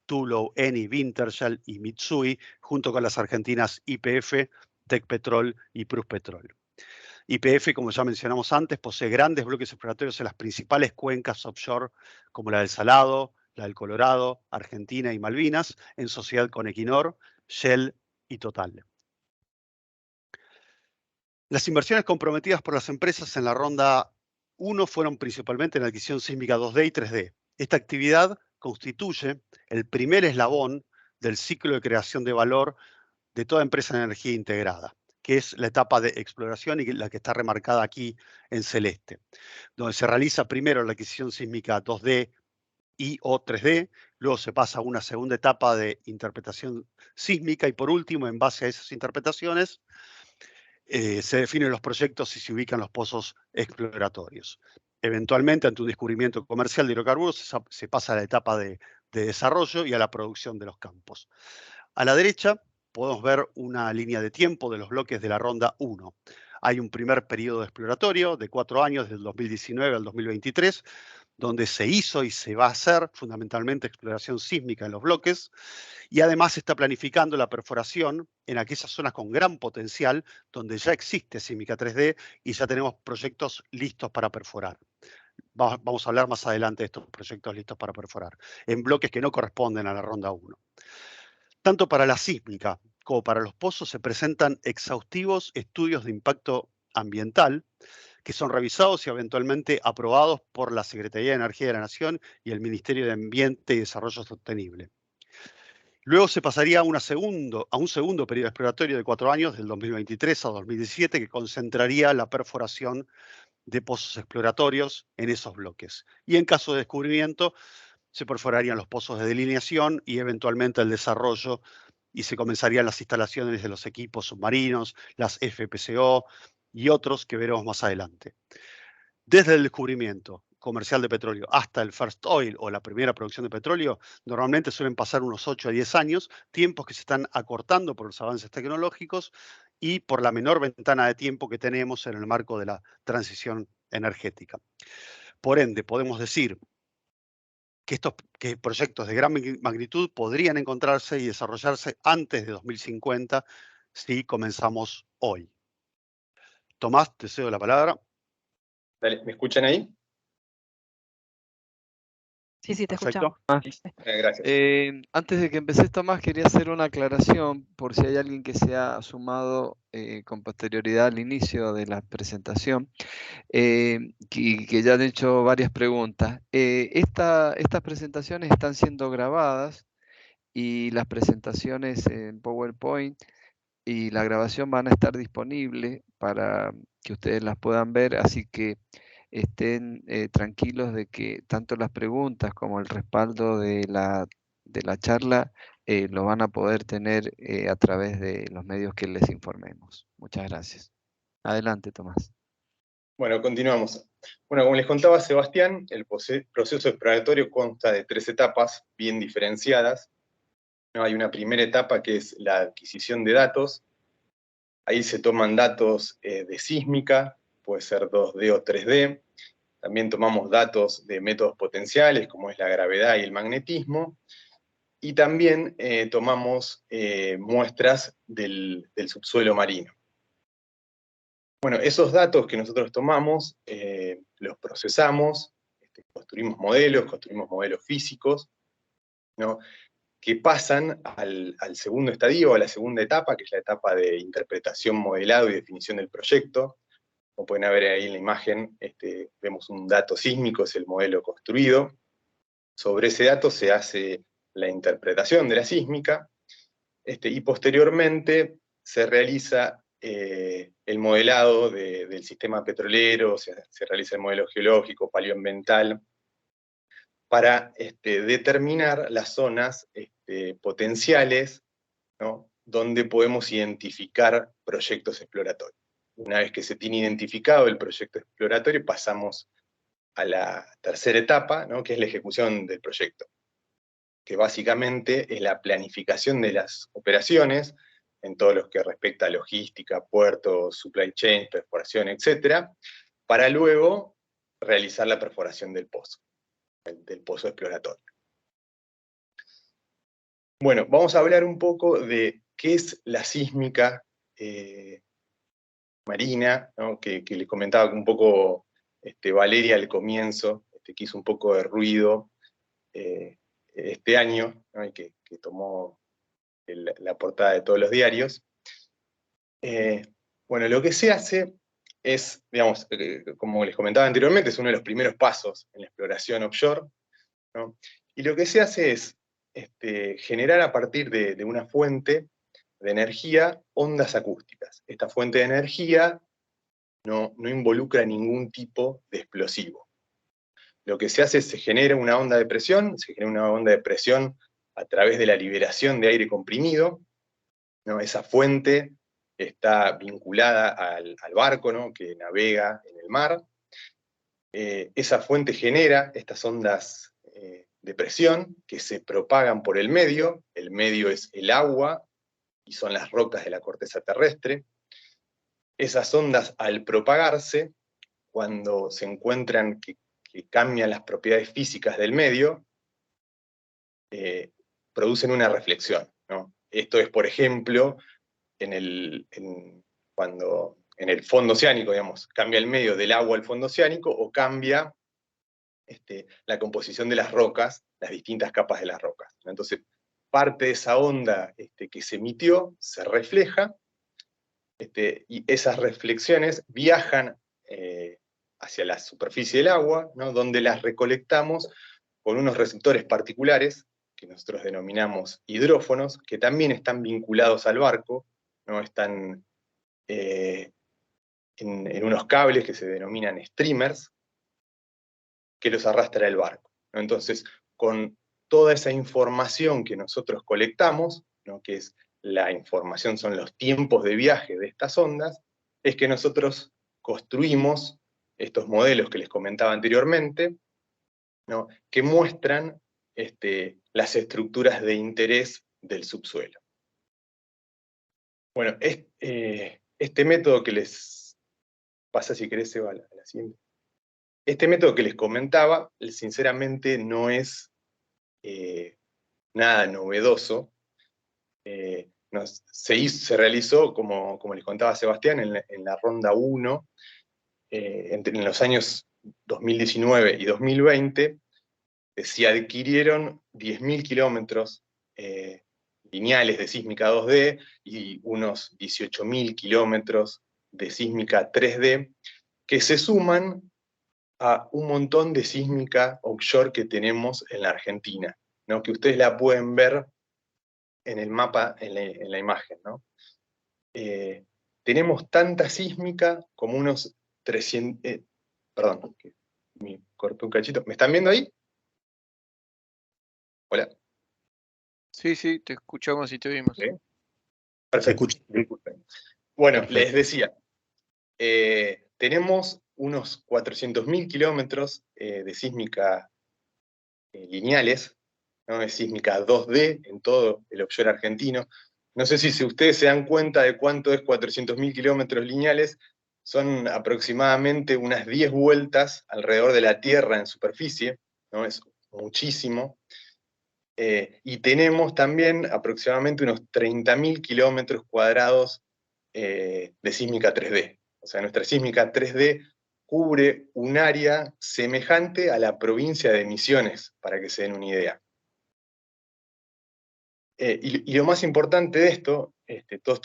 Tullow, Eni, Wintershall y Mitsui, junto con las argentinas YPF, Tecpetrol y Pluspetrol. YPF, como ya mencionamos antes, posee grandes bloques exploratorios en las principales cuencas offshore, como la del Salado, la del Colorado, Argentina y Malvinas, en sociedad con Equinor, Shell y Total. Las inversiones comprometidas por las empresas en la ronda 1 fueron principalmente en adquisición sísmica 2D y 3D. Esta actividad constituye el primer eslabón del ciclo de creación de valor de toda empresa de energía integrada, que es la etapa de exploración y la que está remarcada aquí en celeste, donde se realiza primero la adquisición sísmica 2D y o 3D, luego se pasa a una segunda etapa de interpretación sísmica y por último, en base a esas interpretaciones, se definen los proyectos y se ubican los pozos exploratorios. Eventualmente, ante un descubrimiento comercial de hidrocarburos, se pasa a la etapa de desarrollo y a la producción de los campos. A la derecha podemos ver una línea de tiempo de los bloques de la ronda 1. Hay un primer periodo exploratorio de 4 años, del 2019 al 2023, donde se hizo y se va a hacer fundamentalmente exploración sísmica en los bloques, y además se está planificando la perforación en aquellas zonas con gran potencial, donde ya existe sísmica 3D y ya tenemos proyectos listos para perforar. Vamos a hablar más adelante de estos proyectos listos para perforar, en bloques que no corresponden a la ronda 1. Tanto para la sísmica como para los pozos se presentan exhaustivos estudios de impacto ambiental que son revisados y eventualmente aprobados por la Secretaría de Energía de la Nación y el Ministerio de Ambiente y Desarrollo Sostenible. Luego se pasaría a un segundo periodo exploratorio de 4 años, del 2023 a 2017, que concentraría la perforación de pozos exploratorios en esos bloques. Y en caso de descubrimiento, se perforarían los pozos de delineación y eventualmente el desarrollo, y se comenzarían las instalaciones de los equipos submarinos, las FPSO y otros que veremos más adelante. Desde el descubrimiento comercial de petróleo hasta el first oil o la primera producción de petróleo, normalmente suelen pasar unos 8 a 10 años, tiempos que se están acortando por los avances tecnológicos y por la menor ventana de tiempo que tenemos en el marco de la transición energética. Por ende, podemos decir que estos proyectos de gran magnitud podrían encontrarse y desarrollarse antes de 2050 si comenzamos hoy. Tomás, te cedo la palabra. Dale, ¿me escuchan ahí? Sí, te Perfecto. escuchamos. Gracias. Antes de que empecé, Tomás, quería hacer una aclaración por si hay alguien que se ha sumado con posterioridad al inicio de la presentación y que ya han hecho varias preguntas. Estas presentaciones están siendo grabadas y las presentaciones en PowerPoint y la grabación van a estar disponibles para que ustedes las puedan ver, así que estén tranquilos de que tanto las preguntas como el respaldo de la charla lo van a poder tener a través de los medios que les informemos. Muchas gracias. Adelante, Tomás. Bueno, continuamos. Bueno, como les contaba Sebastián, el proceso exploratorio consta de 3 etapas bien diferenciadas. Hay una primera etapa que es la adquisición de datos. Ahí se toman datos de sísmica, puede ser 2D o 3D. También tomamos datos de métodos potenciales, como es la gravedad y el magnetismo. Y también tomamos muestras del subsuelo marino. Bueno, esos datos que nosotros tomamos, los procesamos, construimos modelos físicos, ¿no?, que pasan al segundo estadio, a la segunda etapa, que es la etapa de interpretación, modelado y definición del proyecto. Como pueden ver ahí en la imagen, vemos un dato sísmico, es el modelo construido. Sobre ese dato se hace la interpretación de la sísmica, y posteriormente se realiza el modelado del sistema petrolero, se realiza el modelo geológico, paleoambiental, para determinar las zonas potenciales, ¿no?, donde podemos identificar proyectos exploratorios. Una vez que se tiene identificado el proyecto exploratorio, pasamos a la tercera etapa, ¿no?, que es la ejecución del proyecto, que básicamente es la planificación de las operaciones, en todo lo que respecta a logística, puertos, supply chain, perforación, etc., para luego realizar la perforación del pozo exploratorio. Bueno, vamos a hablar un poco de qué es la sísmica marina, ¿no?, que les comentaba un poco Valeria al comienzo, que hizo un poco de ruido este año, ¿no?, y que tomó la portada de todos los diarios. Bueno, lo que se hace es, digamos, como les comentaba anteriormente, es uno de los primeros pasos en la exploración offshore, ¿no? Y lo que se hace es generar a partir de una fuente de energía ondas acústicas. Esta fuente de energía no involucra ningún tipo de explosivo. Lo que se hace es se genera una onda de presión, a través de la liberación de aire comprimido, ¿no? Esa fuente está vinculada al barco, ¿no?, que navega en el mar. Esa fuente genera estas ondas de presión que se propagan por el medio es el agua y son las rocas de la corteza terrestre. Esas ondas, al propagarse, cuando se encuentran que cambian las propiedades físicas del medio, producen una reflexión, ¿no? Esto es, por ejemplo, cuando en el fondo oceánico, digamos, cambia el medio del agua al fondo oceánico, o cambia la composición de las rocas, las distintas capas de las rocas, ¿no? Entonces, parte de esa onda que se emitió se refleja, y esas reflexiones viajan hacia la superficie del agua, ¿no?, donde las recolectamos con unos receptores particulares, que nosotros denominamos hidrófonos, que también están vinculados al barco, ¿no? Están en unos cables que se denominan streamers, que los arrastra el barco, ¿no? Entonces, con toda esa información que nosotros colectamos, ¿no? Que es la información, son los tiempos de viaje de estas ondas, es que nosotros construimos estos modelos que les comentaba anteriormente, ¿no? Que muestran las estructuras de interés del subsuelo. Bueno, este método que les pasa, si querés, Eva, a la siguiente. Este método que les comentaba, sinceramente no es nada novedoso. Se realizó, como les contaba Sebastián, en la ronda 1, en los años 2019 y 2020, se adquirieron 10.000 kilómetros lineales de sísmica 2D y unos 18.000 kilómetros de sísmica 3D, que se suman a un montón de sísmica offshore que tenemos en la Argentina, ¿no? Que ustedes la pueden ver en el mapa, en la imagen, ¿no? Tenemos tanta sísmica como unos 300... perdón, me corté un cachito. ¿Me están viendo ahí? Hola. Sí, sí, te escuchamos y te vimos. ¿Sí? Perfecto. Disculpen. Bueno, Perfecto. les decía, tenemos unos 400.000 kilómetros de sísmica lineales, ¿no? De sísmica 2D en todo el offshore argentino. No sé si ustedes se dan cuenta de cuánto es 400.000 kilómetros lineales. Son aproximadamente unas 10 vueltas alrededor de la Tierra en superficie, ¿no? Es muchísimo. Y tenemos también aproximadamente unos 30.000 kilómetros cuadrados de sísmica 3D. O sea, nuestra sísmica 3D cubre un área semejante a la provincia de Misiones, para que se den una idea. Y lo más importante de esto, toda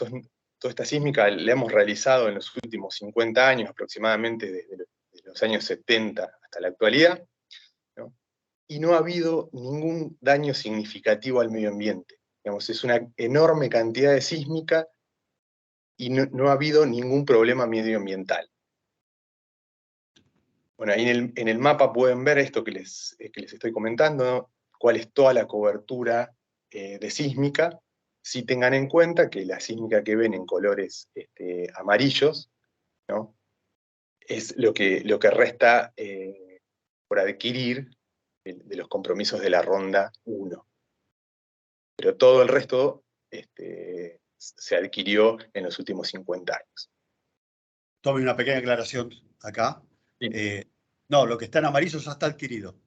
esta sísmica la hemos realizado en los últimos 50 años, aproximadamente desde los años 70 hasta la actualidad, ¿no? Y no ha habido ningún daño significativo al medio ambiente. Digamos, es una enorme cantidad de sísmica y no ha habido ningún problema medioambiental. Bueno, ahí en el mapa pueden ver esto que les estoy comentando, ¿no? Cuál es toda la cobertura de sísmica. Si tengan en cuenta que la sísmica que ven en colores amarillos, ¿no? Es lo que resta por adquirir de los compromisos de la ronda 1. Pero todo el resto se adquirió en los últimos 50 años. Tome una pequeña aclaración acá. Sí. No, lo que está en amarillo ya está adquirido.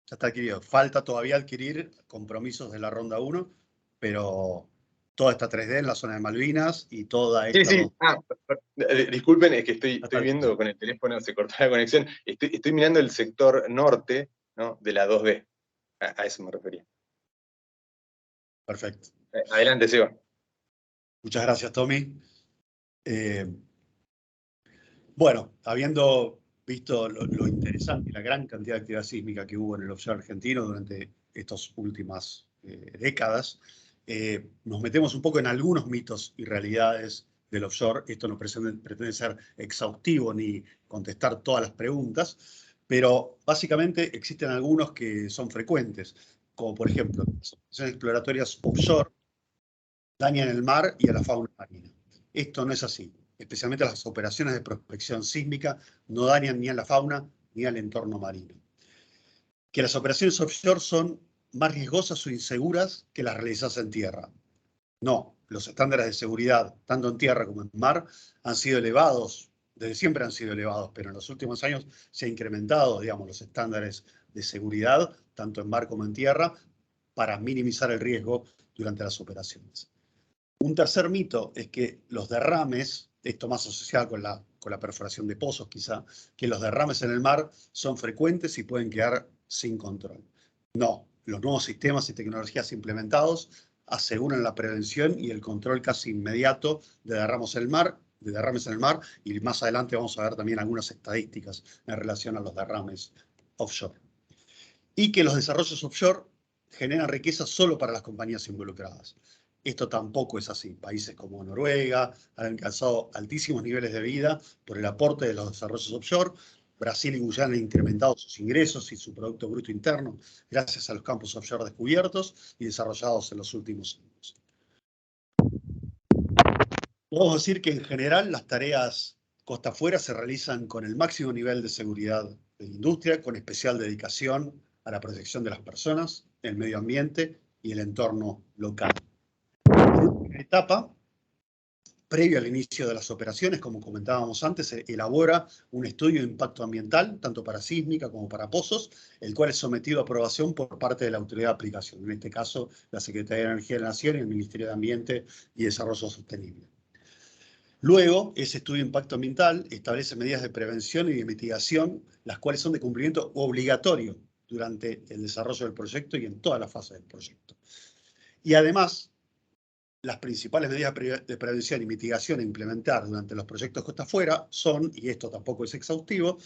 Ya está adquirido. Falta todavía adquirir compromisos de la ronda 1, pero toda esta 3D en la zona de Malvinas y toda esta... Sí. Disculpen, es que estoy Hasta viendo con el teléfono, se cortó la conexión. Estoy mirando el sector norte, ¿no? De la 2D. A eso me refería. Perfecto. Adelante, Seba. Muchas gracias, Tommy. Bueno, habiendo visto lo interesante y la gran cantidad de actividad sísmica que hubo en el offshore argentino durante estas últimas décadas, nos metemos un poco en algunos mitos y realidades del offshore. Esto no pretende ser exhaustivo ni contestar todas las preguntas, pero básicamente existen algunos que son frecuentes, como por ejemplo, las operaciones exploratorias offshore dañan el mar y a la fauna marina. Esto no es así. Especialmente las operaciones de prospección sísmica no dañan ni a la fauna ni al entorno marino. Que las operaciones offshore son más riesgosas o inseguras que las realizadas en tierra. No, los estándares de seguridad, tanto en tierra como en mar, han sido elevados, desde siempre han sido elevados, pero en los últimos años se han incrementado, digamos, los estándares de seguridad, tanto en mar como en tierra, para minimizar el riesgo durante las operaciones. Un tercer mito es que los derrames, esto más asociado con la perforación de pozos quizá, que los derrames en el mar son frecuentes y pueden quedar sin control. No, los nuevos sistemas y tecnologías implementados aseguran la prevención y el control casi inmediato de derrames en el mar, y más adelante vamos a ver también algunas estadísticas en relación a los derrames offshore. Y que los desarrollos offshore generan riqueza solo para las compañías involucradas. Esto tampoco es así. Países como Noruega han alcanzado altísimos niveles de vida por el aporte de los desarrollos offshore, Brasil y Guyana han incrementado sus ingresos y su Producto Bruto Interno gracias a los campos offshore descubiertos y desarrollados en los últimos años. Podemos decir que en general las tareas costa afuera se realizan con el máximo nivel de seguridad de la industria, con especial dedicación a la protección de las personas, el medio ambiente y el entorno local. En una primera etapa, previo al inicio de las operaciones, como comentábamos antes, se elabora un estudio de impacto ambiental, tanto para sísmica como para pozos, el cual es sometido a aprobación por parte de la autoridad de aplicación, en este caso la Secretaría de Energía de la Nación y el Ministerio de Ambiente y Desarrollo Sostenible. Luego, ese estudio de impacto ambiental establece medidas de prevención y de mitigación, las cuales son de cumplimiento obligatorio durante el desarrollo del proyecto y en toda la fase del proyecto. Y además, las principales medidas de prevención y mitigación a implementar durante los proyectos costa afuera son, y esto tampoco es exhaustivo,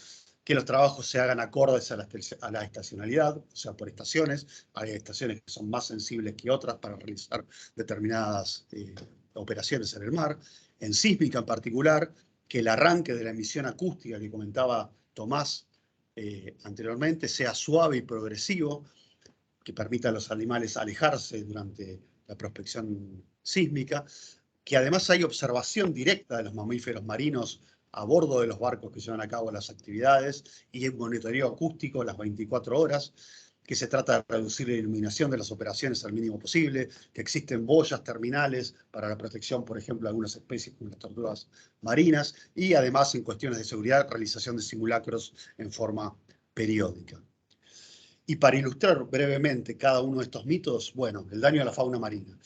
que los trabajos se hagan acordes a la estacionalidad, o sea, por estaciones. Hay estaciones que son más sensibles que otras para realizar determinadas operaciones en el mar. En sísmica en particular, que el arranque de la emisión acústica que comentaba Tomás anteriormente sea suave y progresivo, que permita a los animales alejarse durante la prospección sísmica, que además hay observación directa de los mamíferos marinos a bordo de los barcos que llevan a cabo las actividades y el monitoreo acústico las 24 horas, que se trata de reducir la iluminación de las operaciones al mínimo posible, que existen boyas terminales para la protección, por ejemplo, de algunas especies como las tortugas marinas, y además en cuestiones de seguridad, realización de simulacros en forma periódica. Y para ilustrar brevemente cada uno de estos mitos, bueno, el daño a la fauna marina.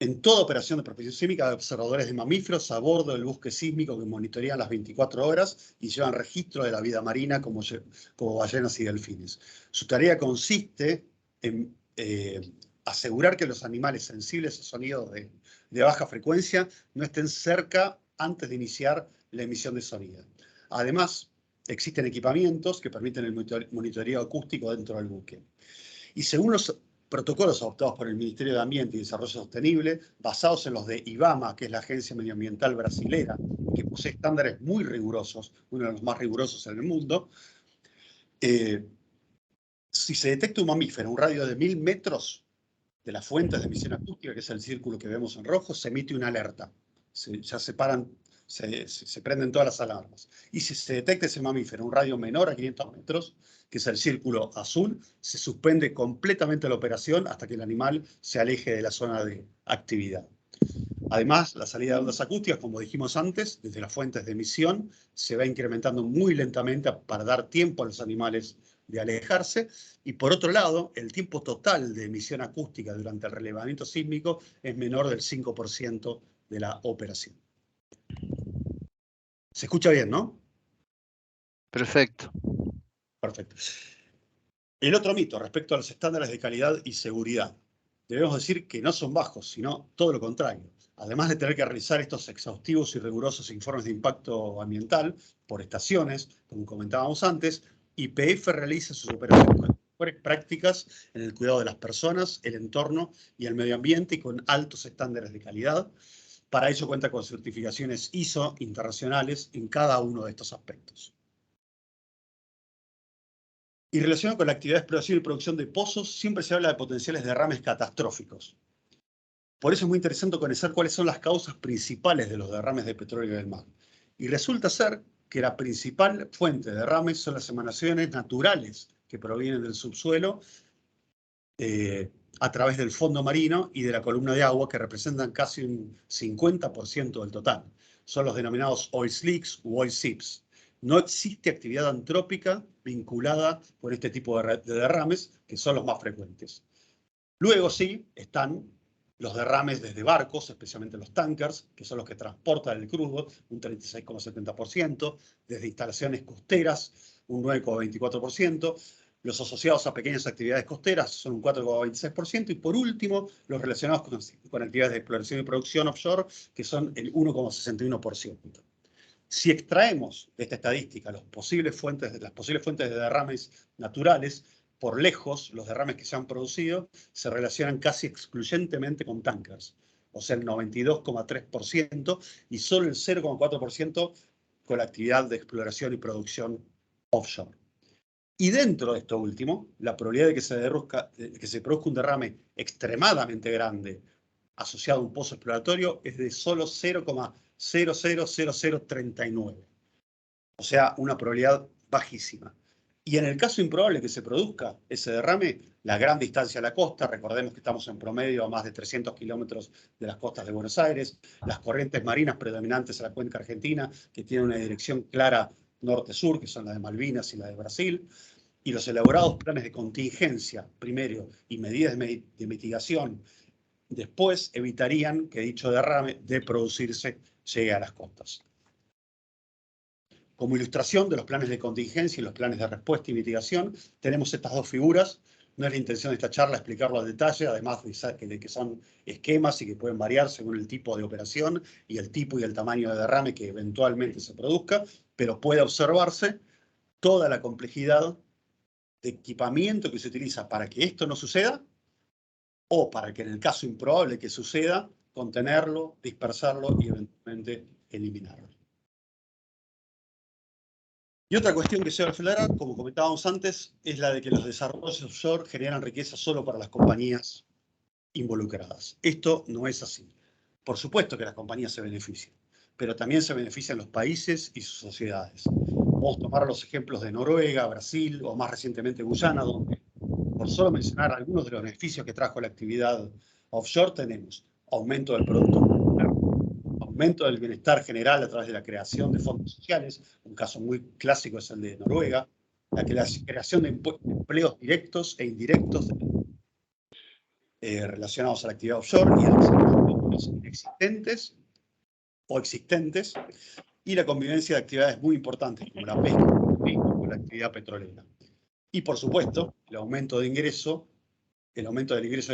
En toda operación de prospección sísmica hay observadores de mamíferos a bordo del buque sísmico que monitorean las 24 horas y llevan registro de la vida marina como ballenas y delfines. Su tarea consiste en asegurar que los animales sensibles a sonidos de baja frecuencia no estén cerca antes de iniciar la emisión de sonido. Además, existen equipamientos que permiten el monitoreo acústico dentro del buque. Y según los protocolos adoptados por el Ministerio de Ambiente y Desarrollo Sostenible, basados en los de IBAMA, que es la agencia medioambiental brasilera, que posee estándares muy rigurosos, uno de los más rigurosos en el mundo, si se detecta un mamífero a un radio de 1000 metros de las fuentes de emisión acústica, que es el círculo que vemos en rojo, se emite una alerta. Ya se prenden todas las alarmas. Y si se detecta ese mamífero a un radio menor a 500 metros, que es el círculo azul, se suspende completamente la operación hasta que el animal se aleje de la zona de actividad. Además, la salida de ondas acústicas, como dijimos antes, desde las fuentes de emisión, se va incrementando muy lentamente para dar tiempo a los animales de alejarse. Y por otro lado, el tiempo total de emisión acústica durante el relevamiento sísmico es menor del 5% de la operación. Se escucha bien, ¿no? Perfecto. Perfecto. El otro mito respecto a los estándares de calidad y seguridad. Debemos decir que no son bajos, sino todo lo contrario. Además de tener que realizar estos exhaustivos y rigurosos informes de impacto ambiental por estaciones, como comentábamos antes, YPF realiza sus operaciones con mejores prácticas en el cuidado de las personas, el entorno y el medio ambiente y con altos estándares de calidad. Para ello cuenta con certificaciones ISO internacionales en cada uno de estos aspectos. Y relacionado con la actividad de exploración y producción de pozos, siempre se habla de potenciales derrames catastróficos. Por eso es muy interesante conocer cuáles son las causas principales de los derrames de petróleo del mar. Y resulta ser que la principal fuente de derrames son las emanaciones naturales que provienen del subsuelo a través del fondo marino y de la columna de agua, que representan casi un 50% del total. Son los denominados oil slicks u oil seeps. No existe actividad antrópica vinculada con este tipo de derrames, que son los más frecuentes. Luego sí están los derrames desde barcos, especialmente los tankers, que son los que transportan el crudo, un 36,70%, desde instalaciones costeras, un 9,24%, los asociados a pequeñas actividades costeras son un 4,26%, y por último, los relacionados con actividades de exploración y producción offshore, que son el 1,61%. Si extraemos de esta estadística las posibles fuentes de derrames naturales, por lejos, los derrames que se han producido se relacionan casi excluyentemente con tankers, o sea, el 92,3%, y solo el 0,4% con la actividad de exploración y producción offshore. Y dentro de esto último, la probabilidad de que se produzca un derrame extremadamente grande asociado a un pozo exploratorio es de solo 0,000039. O sea, una probabilidad bajísima. Y en el caso improbable que se produzca ese derrame, la gran distancia a la costa, recordemos que estamos en promedio a más de 300 kilómetros de las costas de Buenos Aires, las corrientes marinas predominantes en la cuenca argentina, que tienen una dirección clara norte-sur, que son las de Malvinas y la de Brasil, y los elaborados planes de contingencia, primero, y medidas de mitigación, después, evitarían que dicho derrame de producirse llegue a las costas. Como ilustración de los planes de contingencia y los planes de respuesta y mitigación, tenemos estas dos figuras. No es la intención de esta charla explicarlo al detalle, además de que son esquemas y que pueden variar según el tipo de operación y el tipo y el tamaño de derrame que eventualmente se produzca, pero puede observarse toda la complejidad de equipamiento que se utiliza para que esto no suceda, o para que en el caso improbable que suceda, contenerlo, dispersarlo y eventualmente eliminarlo. Y otra cuestión que se aclara, como comentábamos antes, es la de que los desarrollos offshore generan riqueza solo para las compañías involucradas. Esto no es así. Por supuesto que las compañías se benefician, pero también se benefician los países y sus sociedades. Podemos tomar los ejemplos de Noruega, Brasil o más recientemente Guyana, donde, por solo mencionar algunos de los beneficios que trajo la actividad offshore, tenemos aumento del producto, aumento del bienestar general a través de la creación de fondos sociales, un caso muy clásico es el de Noruega, la creación de empleos directos e indirectos relacionados a la actividad offshore y el desarrollo de existentes o existentes, y la convivencia de actividades muy importantes como la pesca o la actividad petrolera. Y por supuesto, el aumento del ingreso de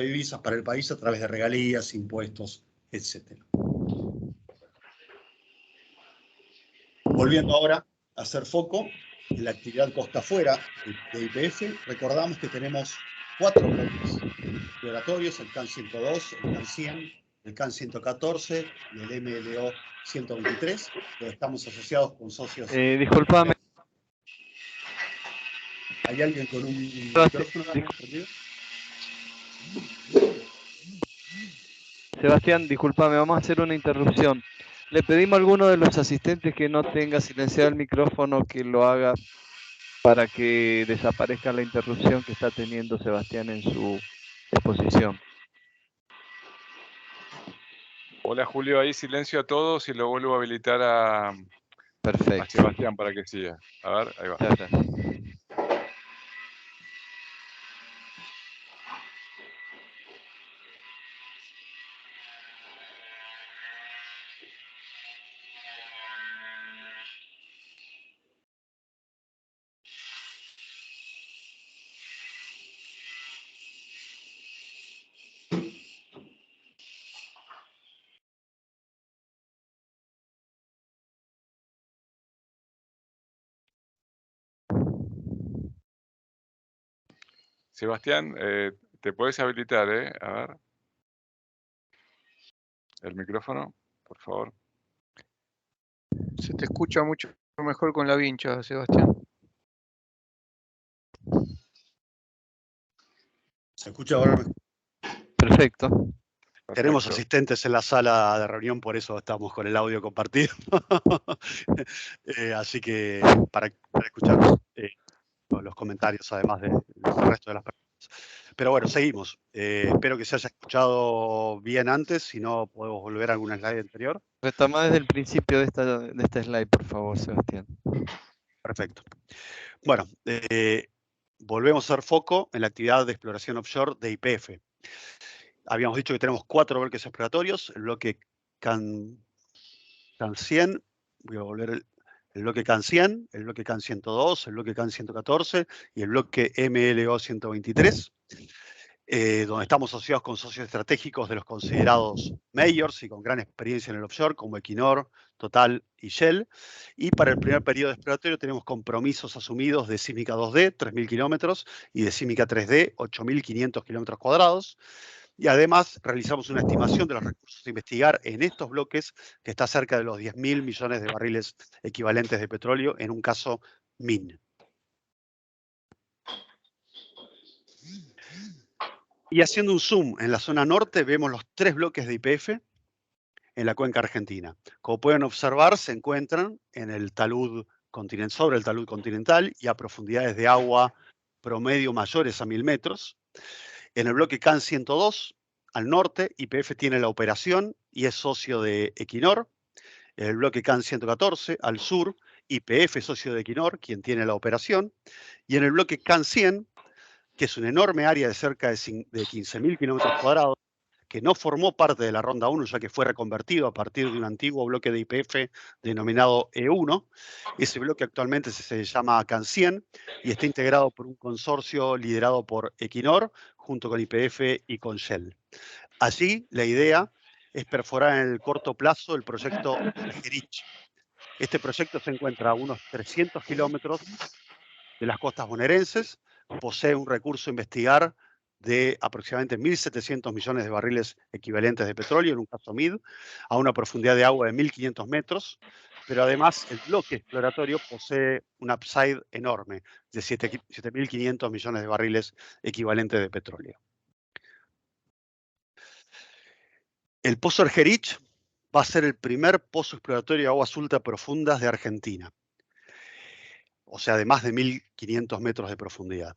divisas para el país a través de regalías, impuestos, etc. Volviendo ahora a hacer foco en la actividad costa afuera de YPF, recordamos que tenemos 4 bloques exploratorios: el CAN 102, el CAN 100, el CAN 114 y el MLO 123, donde estamos asociados con socios. Disculpame. ¿Hay alguien con un micrófono prendido? Sebastián, discúlpame, vamos a hacer una interrupción. Le pedimos a alguno de los asistentes que no tenga silenciado el micrófono que lo haga para que desaparezca la interrupción que está teniendo Sebastián en su exposición. Hola Julio, ahí silencio a todos y lo vuelvo a habilitar a Sebastián para que siga. A ver, ahí va. Gracias. Sebastián, te puedes habilitar, a ver. El micrófono, por favor. Se te escucha mucho mejor con la vincha, Sebastián. ¿Se escucha ahora? Perfecto. Tenemos asistentes en la sala de reunión, por eso estamos con el audio compartido. Así que para escuchar los comentarios, además del resto de las personas. Pero bueno, seguimos. Espero que se haya escuchado bien antes, si no podemos volver a alguna slide anterior. Retoma desde el principio de esta slide, por favor, Sebastián. Perfecto. Bueno, volvemos a hacer foco en la actividad de exploración offshore de YPF. Habíamos dicho que tenemos 4 bloques exploratorios: el bloque CAN 100, voy a volver el bloque CAN 100, el bloque CAN 102, el bloque CAN 114 y el bloque MLO 123, donde estamos asociados con socios estratégicos de los considerados majors y con gran experiencia en el offshore, como Equinor, Total y Shell. Y para el primer periodo exploratorio tenemos compromisos asumidos de Sísmica 2D, 3.000 kilómetros, y de Sísmica 3D, 8.500 kilómetros cuadrados. Y además realizamos una estimación de los recursos a investigar en estos bloques que está cerca de los 10.000 millones de barriles equivalentes de petróleo en un caso MIN. Y haciendo un zoom en la zona norte vemos los 3 bloques de YPF en la cuenca argentina. Como pueden observar, se encuentran en el talud sobre el talud continental y a profundidades de agua promedio mayores a 1000 metros. En el bloque CAN 102, al norte, YPF tiene la operación y es socio de Equinor. En el bloque CAN 114, al sur, YPF es socio de Equinor, quien tiene la operación. Y en el bloque CAN 100, que es una enorme área de cerca de 15.000 kilómetros cuadrados, que no formó parte de la ronda 1, ya que fue reconvertido a partir de un antiguo bloque de YPF denominado E1. Ese bloque actualmente se llama CAN 100 y está integrado por un consorcio liderado por Equinor, junto con YPF y con Shell. Allí, la idea es perforar en el corto plazo el proyecto Algerich. Este proyecto se encuentra a unos 300 kilómetros de las costas bonaerenses, posee un recurso a investigar de aproximadamente 1.700 millones de barriles equivalentes de petróleo, en un caso MID, a una profundidad de agua de 1.500 metros, pero además el bloque exploratorio posee un upside enorme de 7.500 millones de barriles equivalentes de petróleo. El pozo Algerich va a ser el primer pozo exploratorio de aguas ultraprofundas de Argentina, o sea, de más de 1.500 metros de profundidad.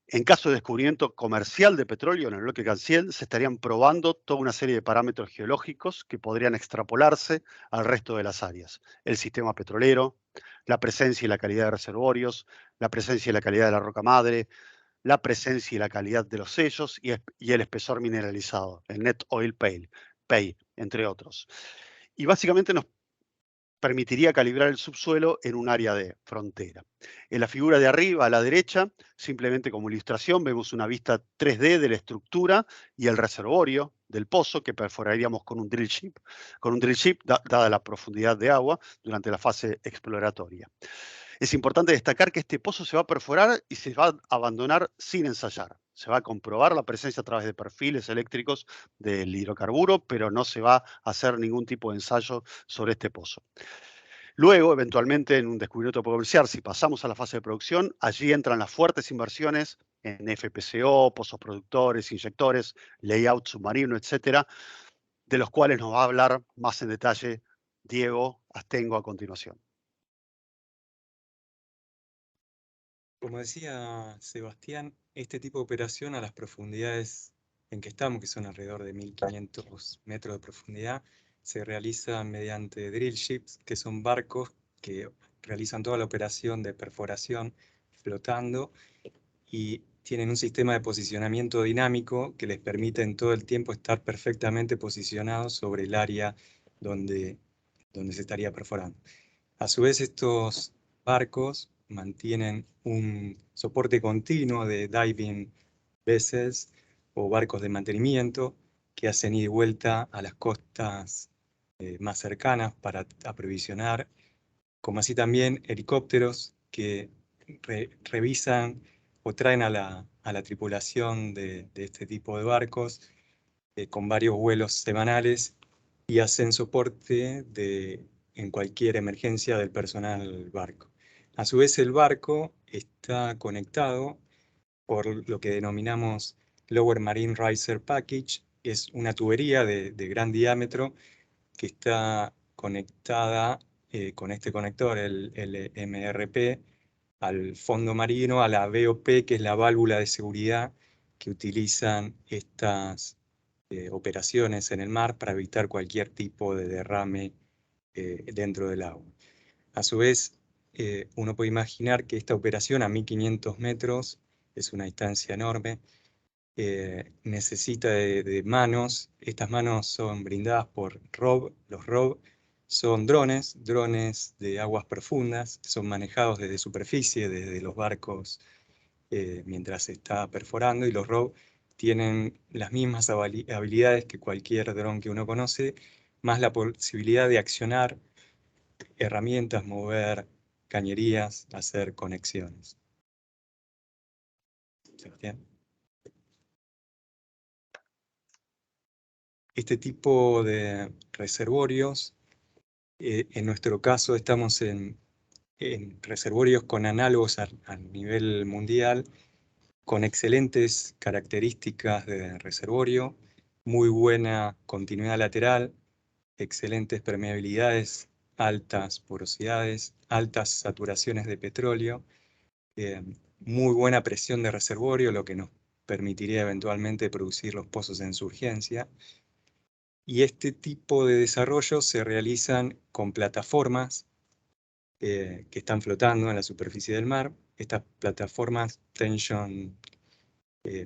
En caso de descubrimiento comercial de petróleo en el bloque CAN 100, se estarían probando toda una serie de parámetros geológicos que podrían extrapolarse al resto de las áreas. El sistema petrolero, la presencia y la calidad de reservorios, la presencia y la calidad de la roca madre, la presencia y la calidad de los sellos y el espesor mineralizado, el Net Oil Pay, entre otros. Y básicamente nos permitiría calibrar el subsuelo en un área de frontera. En la figura de arriba, a la derecha, simplemente como ilustración, vemos una vista 3D de la estructura y el reservorio del pozo que perforaríamos con un drill ship, dada la profundidad de agua durante la fase exploratoria. Es importante destacar que este pozo se va a perforar y se va a abandonar sin ensayar. Se va a comprobar la presencia a través de perfiles eléctricos del hidrocarburo, pero no se va a hacer ningún tipo de ensayo sobre este pozo. Luego, eventualmente, en un descubrimiento comercial, si pasamos a la fase de producción, allí entran las fuertes inversiones en FPSO, pozos productores, inyectores, layout submarino, etcétera, de los cuales nos va a hablar más en detalle Diego Astengo a continuación. Como decía Sebastián, este tipo de operación a las profundidades en que estamos, que son alrededor de 1.500 metros de profundidad, se realiza mediante drill ships, que son barcos que realizan toda la operación de perforación flotando y tienen un sistema de posicionamiento dinámico que les permite en todo el tiempo estar perfectamente posicionados sobre el área donde se estaría perforando. A su vez, estos barcos mantienen un soporte continuo de diving vessels o barcos de mantenimiento que hacen ida y vuelta a las costas más cercanas para aprovisionar, como así también helicópteros que revisan o traen a la tripulación de este tipo de barcos con varios vuelos semanales y hacen soporte en cualquier emergencia del personal del barco. A su vez, el barco está conectado por lo que denominamos Lower Marine Riser Package, que es una tubería de gran diámetro que está conectada con este conector, el MRP, al fondo marino, a la BOP, que es la válvula de seguridad que utilizan estas operaciones en el mar para evitar cualquier tipo de derrame dentro del agua. A su vez, uno puede imaginar que esta operación a 1.500 metros es una distancia enorme, necesita de manos. Estas manos son brindadas por ROV. Los ROV son drones de aguas profundas, son manejados desde superficie, desde los barcos mientras se está perforando, y los ROV tienen las mismas habilidades que cualquier dron que uno conoce, más la posibilidad de accionar herramientas, mover cañerías, hacer conexiones. ¿Sebastián? Este tipo de reservorios, en nuestro caso estamos en reservorios con análogos a nivel mundial, con excelentes características de reservorio, muy buena continuidad lateral, excelentes permeabilidades, altas porosidades, altas saturaciones de petróleo, muy buena presión de reservorio, lo que nos permitiría eventualmente producir los pozos en surgencia. Y este tipo de desarrollos se realizan con plataformas que están flotando en la superficie del mar. Estas plataformas Tension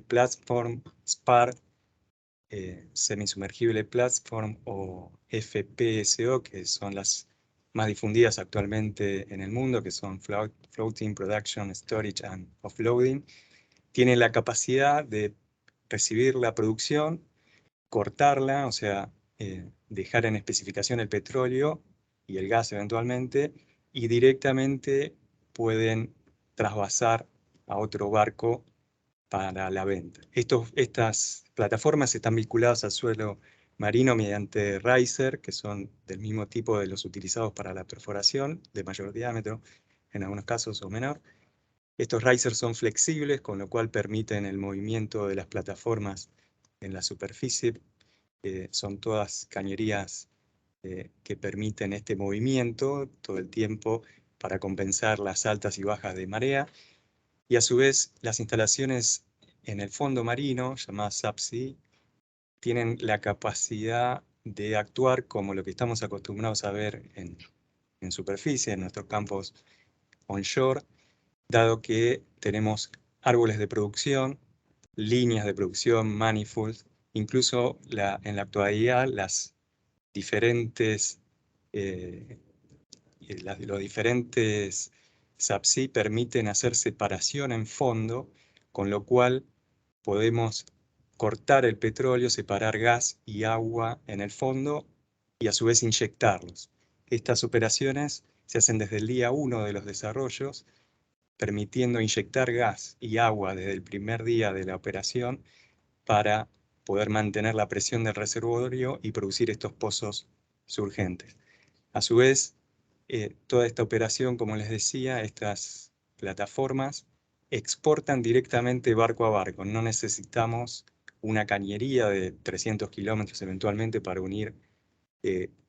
Platform, SPAR, Semisumergible Platform o FPSO, que son las más difundidas actualmente en el mundo, que son Floating Production, Storage and Offloading, tienen la capacidad de recibir la producción, cortarla, o sea, dejar en especificación el petróleo y el gas eventualmente, y directamente pueden trasvasar a otro barco para la venta. Estas plataformas están vinculadas al suelo marino mediante riser, que son del mismo tipo de los utilizados para la perforación, de mayor diámetro, en algunos casos o menor. Estos risers son flexibles, con lo cual permiten el movimiento de las plataformas en la superficie. Son todas cañerías que permiten este movimiento todo el tiempo para compensar las altas y bajas de marea. Y a su vez, las instalaciones en el fondo marino, llamadas subsea, tienen la capacidad de actuar como lo que estamos acostumbrados a ver en superficie, en nuestros campos onshore, dado que tenemos árboles de producción, líneas de producción, manifolds, incluso en la actualidad los diferentes subsea permiten hacer separación en fondo, con lo cual podemos cortar el petróleo, separar gas y agua en el fondo y a su vez inyectarlos. Estas operaciones se hacen desde el día 1 de los desarrollos, permitiendo inyectar gas y agua desde el primer día de la operación para poder mantener la presión del reservorio y producir estos pozos surgentes. A su vez, toda esta operación, como les decía, estas plataformas exportan directamente barco a barco. No necesitamos una cañería de 300 kilómetros eventualmente para unir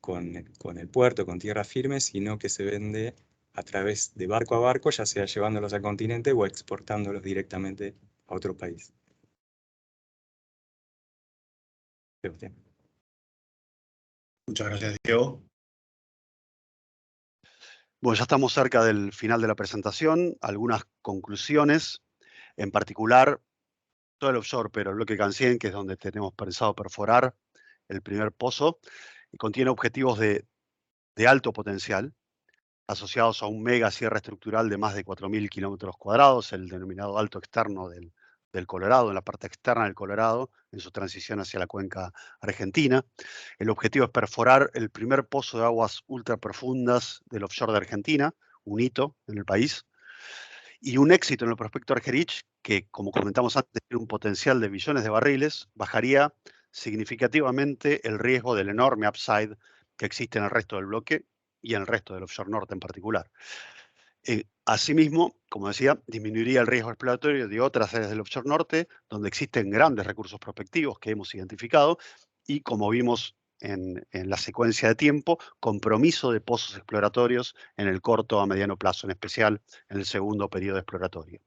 con el puerto, con tierra firme, sino que se vende a través de barco a barco, ya sea llevándolos al continente o exportándolos directamente a otro país. Muchas gracias, Diego. Bueno, ya estamos cerca del final de la presentación. Algunas conclusiones, en particular, todo el offshore, pero el bloque Cancien, que es donde tenemos pensado perforar el primer pozo, y contiene objetivos de alto potencial, asociados a un mega cierre estructural de más de 4.000 kilómetros cuadrados, el denominado alto externo del Colorado, en la parte externa del Colorado, en su transición hacia la cuenca argentina. El objetivo es perforar el primer pozo de aguas ultraprofundas del offshore de Argentina, un hito en el país, y un éxito en el prospecto Argerich, que, como comentamos antes, tiene un potencial de billones de barriles, bajaría significativamente el riesgo del enorme upside que existe en el resto del bloque y en el resto del offshore norte en particular. Asimismo, como decía, disminuiría el riesgo exploratorio de otras áreas del offshore norte, donde existen grandes recursos prospectivos que hemos identificado y, como vimos en la secuencia de tiempo, compromiso de pozos exploratorios en el corto a mediano plazo, en especial en el segundo periodo exploratorio.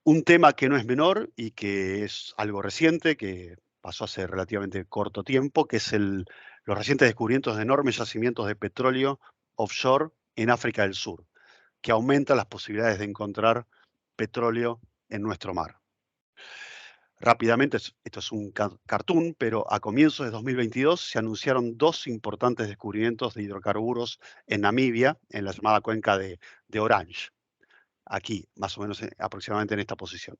Un tema que no es menor y que es algo reciente, que pasó hace relativamente corto tiempo, que es los recientes descubrimientos de enormes yacimientos de petróleo offshore en África del Sur, que aumenta las posibilidades de encontrar petróleo en nuestro mar. Rápidamente, esto es un cartoon, pero a comienzos de 2022 se anunciaron dos importantes descubrimientos de hidrocarburos en Namibia, en la llamada cuenca de Orange, aquí, más o menos aproximadamente en esta posición.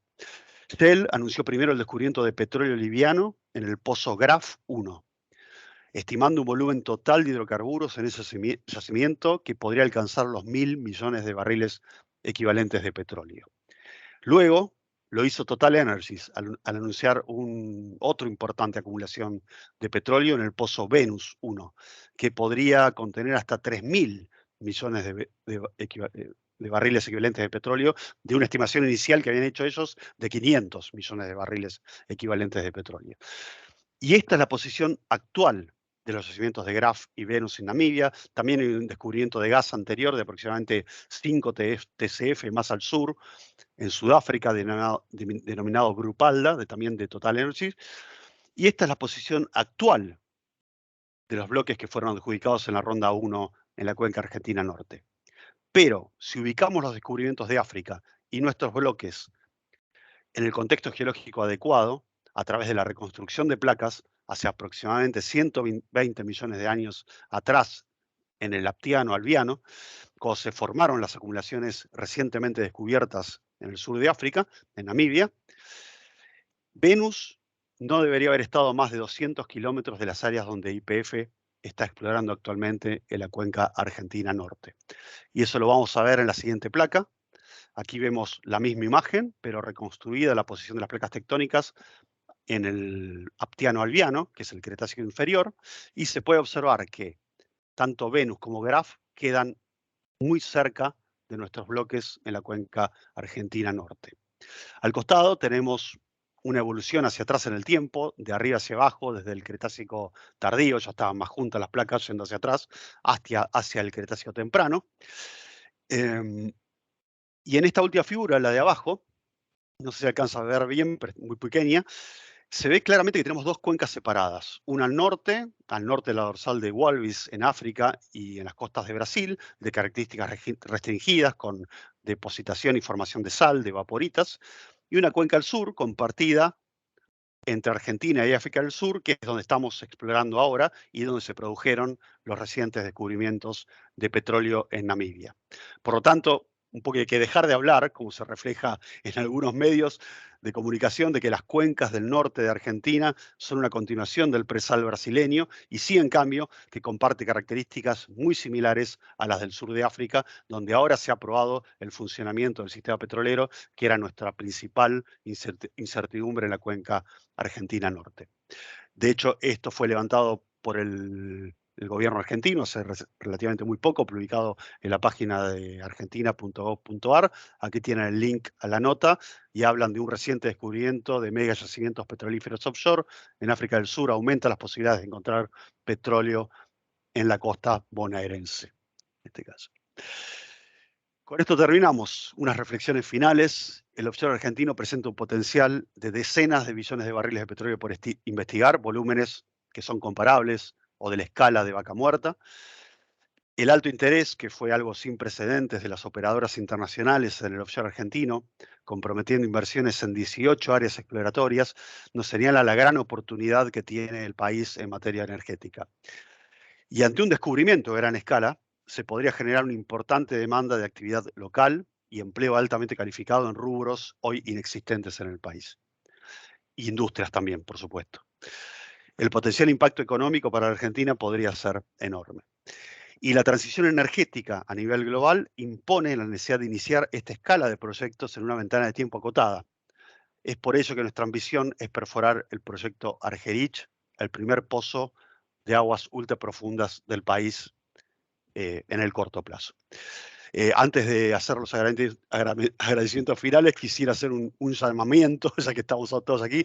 Shell anunció primero el descubrimiento de petróleo liviano en el pozo Graf 1, estimando un volumen total de hidrocarburos en ese yacimiento que podría alcanzar los 1.000 millones de barriles equivalentes de petróleo. Luego, lo hizo Total Energies al anunciar otro importante acumulación de petróleo en el pozo Venus 1, que podría contener hasta 3.000 millones de barriles equivalentes de petróleo, de una estimación inicial que habían hecho ellos de 500 millones de barriles equivalentes de petróleo. Y esta es la posición actual de los yacimientos de Graf y Venus en Namibia. También hay un descubrimiento de gas anterior de aproximadamente 5 TCF más al sur, en Sudáfrica, denominado Grupalda, también de Total Energies. Y esta es la posición actual de los bloques que fueron adjudicados en la ronda 1 en la cuenca argentina norte. Pero si ubicamos los descubrimientos de África y nuestros bloques en el contexto geológico adecuado, a través de la reconstrucción de placas, hace aproximadamente 120 millones de años atrás, en el Aptiano Albiano, cuando se formaron las acumulaciones recientemente descubiertas en el sur de África, en Namibia, Venus no debería haber estado a más de 200 kilómetros de las áreas donde YPF está explorando actualmente en la cuenca argentina norte. Y eso lo vamos a ver en la siguiente placa. Aquí vemos la misma imagen, pero reconstruida la posición de las placas tectónicas en el Aptiano Albiano, que es el Cretácico inferior, y se puede observar que tanto Venus como Graf quedan muy cerca de nuestros bloques en la cuenca argentina norte. Al costado tenemos una evolución hacia atrás en el tiempo, de arriba hacia abajo, desde el Cretácico tardío, ya estaban más juntas las placas yendo hacia atrás, hacia el Cretácico temprano. Y en esta última figura, la de abajo, no sé si alcanza a ver bien, pero es muy pequeña, se ve claramente que tenemos dos cuencas separadas. Una al norte de la dorsal de Walvis en África y en las costas de Brasil, de características restringidas, con depositación y formación de sal, de vaporitas. Y una cuenca al sur, compartida entre Argentina y África del Sur, que es donde estamos explorando ahora y donde se produjeron los recientes descubrimientos de petróleo en Namibia. Por lo tanto, un poco hay que dejar de hablar, como se refleja en algunos medios de comunicación, de que las cuencas del norte de Argentina son una continuación del presal brasileño, y sí, en cambio, que comparte características muy similares a las del sur de África, donde ahora se ha probado el funcionamiento del sistema petrolero, que era nuestra principal incertidumbre en la cuenca argentina norte. De hecho, esto fue levantado por el gobierno argentino hace relativamente muy poco, publicado en la página de argentina.gov.ar. Aquí tienen el link a la nota y hablan de un reciente descubrimiento de mega yacimientos petrolíferos offshore en África del Sur. Aumenta las posibilidades de encontrar petróleo en la costa bonaerense, en este caso. Con esto terminamos. Unas reflexiones finales. El offshore argentino presenta un potencial de decenas de billones de barriles de petróleo por investigar, volúmenes que son comparables o de la escala de Vaca Muerta. El alto interés, que fue algo sin precedentes de las operadoras internacionales en el offshore argentino, comprometiendo inversiones en 18 áreas exploratorias, nos señala la gran oportunidad que tiene el país en materia energética. Y ante un descubrimiento de gran escala, se podría generar una importante demanda de actividad local y empleo altamente calificado en rubros hoy inexistentes en el país. Y industrias también, por supuesto. El potencial impacto económico para la Argentina podría ser enorme. Y la transición energética a nivel global impone la necesidad de iniciar esta escala de proyectos en una ventana de tiempo acotada. Es por ello que nuestra ambición es perforar el proyecto Argerich, el primer pozo de aguas ultraprofundas del país en el corto plazo. Antes de hacer los agradecimientos finales, quisiera hacer un llamamiento, ya que estamos todos aquí.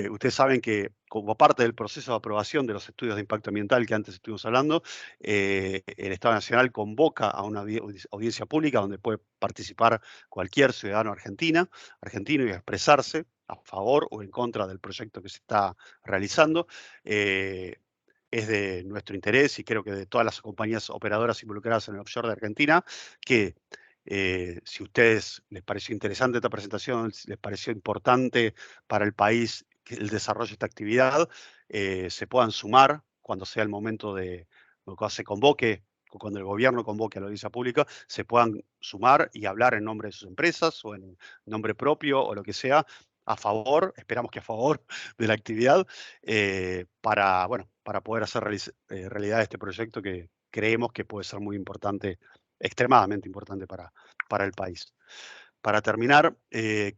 Ustedes saben que como parte del proceso de aprobación de los estudios de impacto ambiental que antes estuvimos hablando, el Estado Nacional convoca a una audiencia pública donde puede participar cualquier ciudadano argentino y expresarse a favor o en contra del proyecto que se está realizando. Es de nuestro interés y creo que de todas las compañías operadoras involucradas en el offshore de Argentina, que si a ustedes les pareció interesante esta presentación, si les pareció importante para el país el desarrollo de esta actividad, se puedan sumar cuando sea el momento de cuando se convoque, o cuando el gobierno convoque a la audiencia pública, se puedan sumar y hablar en nombre de sus empresas o en nombre propio o lo que sea, a favor, esperamos que a favor de la actividad, para poder hacer realidad este proyecto que creemos que puede ser muy importante, extremadamente importante para el país. Para terminar,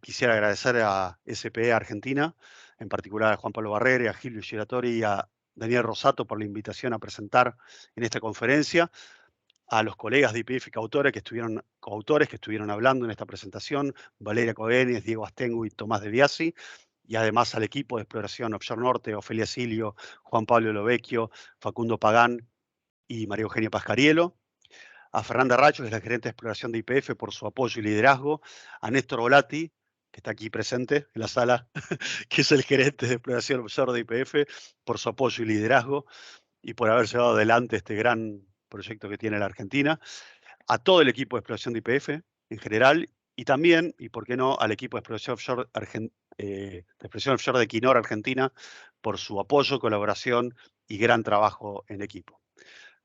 quisiera agradecer a SPE Argentina, en particular a Juan Pablo Barrera, a Gilio Giratori y a Daniel Rosato por la invitación a presentar en esta conferencia, a los colegas de YPF coautores que estuvieron hablando en esta presentación, Valeria Covenes, Diego Astengu y Tomás De Biasi, y además al equipo de exploración Offshore Norte, Ofelia Silio, Juan Pablo Lovecchio, Facundo Pagán y María Eugenia Pascariello, a Fernanda Racho, que es la gerente de exploración de YPF, por su apoyo y liderazgo, a Néstor Volati, que está aquí presente en la sala, que es el gerente de exploración offshore de YPF, por su apoyo y liderazgo, y por haber llevado adelante este gran proyecto que tiene la Argentina, a todo el equipo de exploración de YPF en general, y también, y por qué no, al equipo de exploración offshore de Equinor Argentina, por su apoyo, colaboración y gran trabajo en equipo.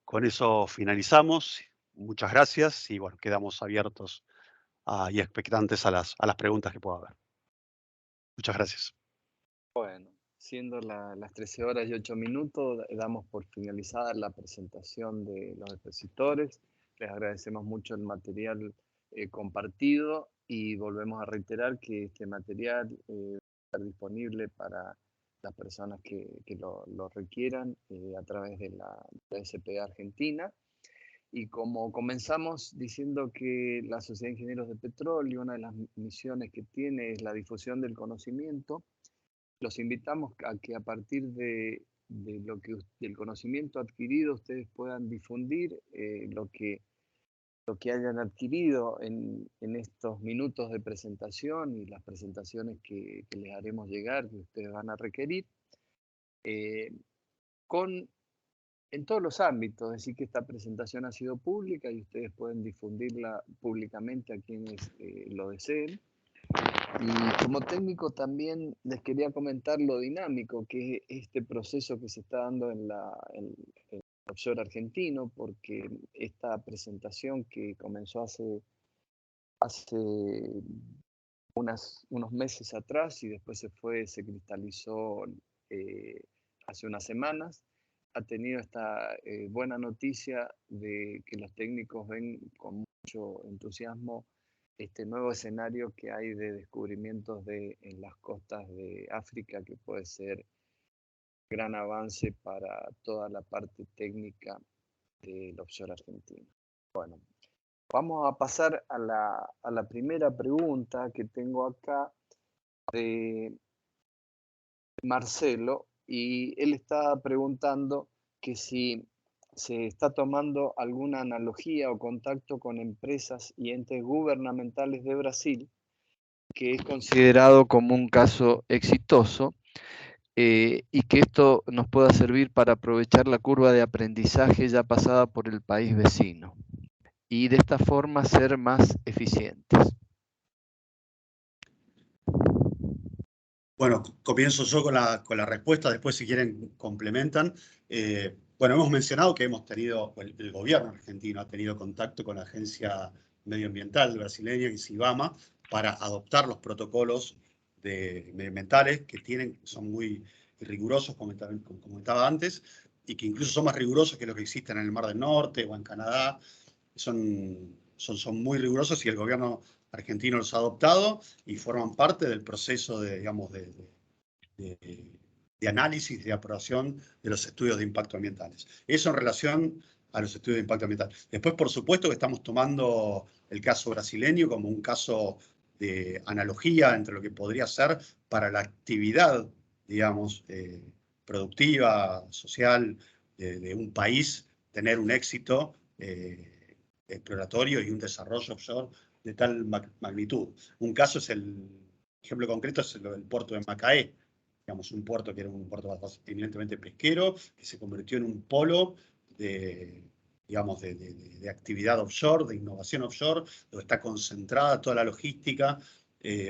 Con eso finalizamos. Muchas gracias y bueno, quedamos abiertos y expectantes a las preguntas que pueda haber. Muchas gracias. Bueno, siendo las 13 horas y 8 minutos, damos por finalizada la presentación de los expositores. Les agradecemos mucho el material compartido y volvemos a reiterar que este material va a estar disponible para las personas que lo requieran a través de la SPE Argentina. Y como comenzamos diciendo que la Sociedad de Ingenieros de Petróleo, una de las misiones que tiene es la difusión del conocimiento, los invitamos a que a partir del conocimiento adquirido ustedes puedan difundir lo que hayan adquirido en estos minutos de presentación y las presentaciones que les haremos llegar, que ustedes van a requerir, en todos los ámbitos, es decir, que esta presentación ha sido pública y ustedes pueden difundirla públicamente a quienes lo deseen. Y como técnico también les quería comentar lo dinámico que es este proceso que se está dando en el offshore argentino, porque esta presentación que comenzó hace unos meses atrás y después se cristalizó hace unas semanas, ha tenido esta buena noticia de que los técnicos ven con mucho entusiasmo este nuevo escenario que hay de descubrimientos en las costas de África, que puede ser gran avance para toda la parte técnica del offshore argentino. Bueno, vamos a pasar a la primera pregunta que tengo acá de Marcelo, y él está preguntando que si se está tomando alguna analogía o contacto con empresas y entes gubernamentales de Brasil, que es considerado como un caso exitoso, y que esto nos pueda servir para aprovechar la curva de aprendizaje ya pasada por el país vecino y de esta forma ser más eficientes. Bueno, comienzo yo con la respuesta, después si quieren complementan. Bueno, hemos mencionado que el gobierno argentino ha tenido contacto con la Agencia Medioambiental brasileña, que es IBAMA, para adoptar los protocolos medioambientales que son muy rigurosos, como comentaba antes, y que incluso son más rigurosos que los que existen en el Mar del Norte o en Canadá. Son muy rigurosos y el gobierno argentino los ha adoptado y forman parte del proceso de análisis, de aprobación de los estudios de impacto ambientales. Eso en relación a los estudios de impacto ambiental. Después, por supuesto, que estamos tomando el caso brasileño como un caso de analogía entre lo que podría ser para la actividad, digamos, productiva, social de un país, tener un éxito exploratorio y un desarrollo offshore de tal magnitud. Un caso el ejemplo concreto es el puerto de Macaé, digamos, un puerto que era un puerto eminentemente pesquero, que se convirtió en un polo de actividad offshore, de innovación offshore, donde está concentrada toda la logística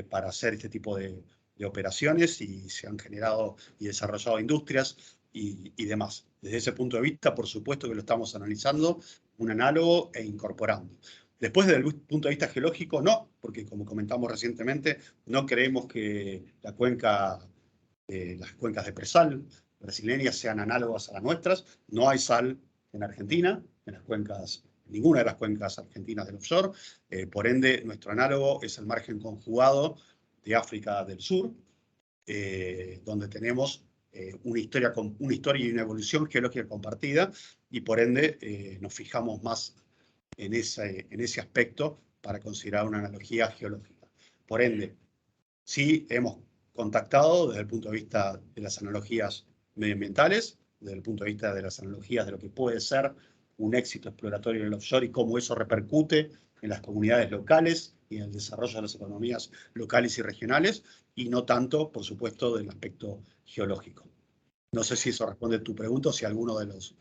para hacer este tipo de operaciones, y se han generado y desarrollado industrias y demás. Desde ese punto de vista, por supuesto que lo estamos analizando, un análogo e incorporando. Después, desde el punto de vista geológico, no, porque como comentamos recientemente, no creemos que las cuencas de presal brasileñas sean análogas a las nuestras. No hay sal en Argentina, en las cuencas ninguna de las cuencas argentinas del offshore. Por ende, nuestro análogo es el margen conjugado de África del Sur, donde tenemos una historia y una evolución geológica compartida, y por ende nos fijamos más en ese aspecto para considerar una analogía geológica. Por ende, sí hemos contactado desde el punto de vista de las analogías medioambientales, desde el punto de vista de las analogías de lo que puede ser un éxito exploratorio en el offshore y cómo eso repercute en las comunidades locales y en el desarrollo de las economías locales y regionales, y no tanto, por supuesto, del aspecto geológico. No sé si eso responde a tu pregunta o si alguno de los...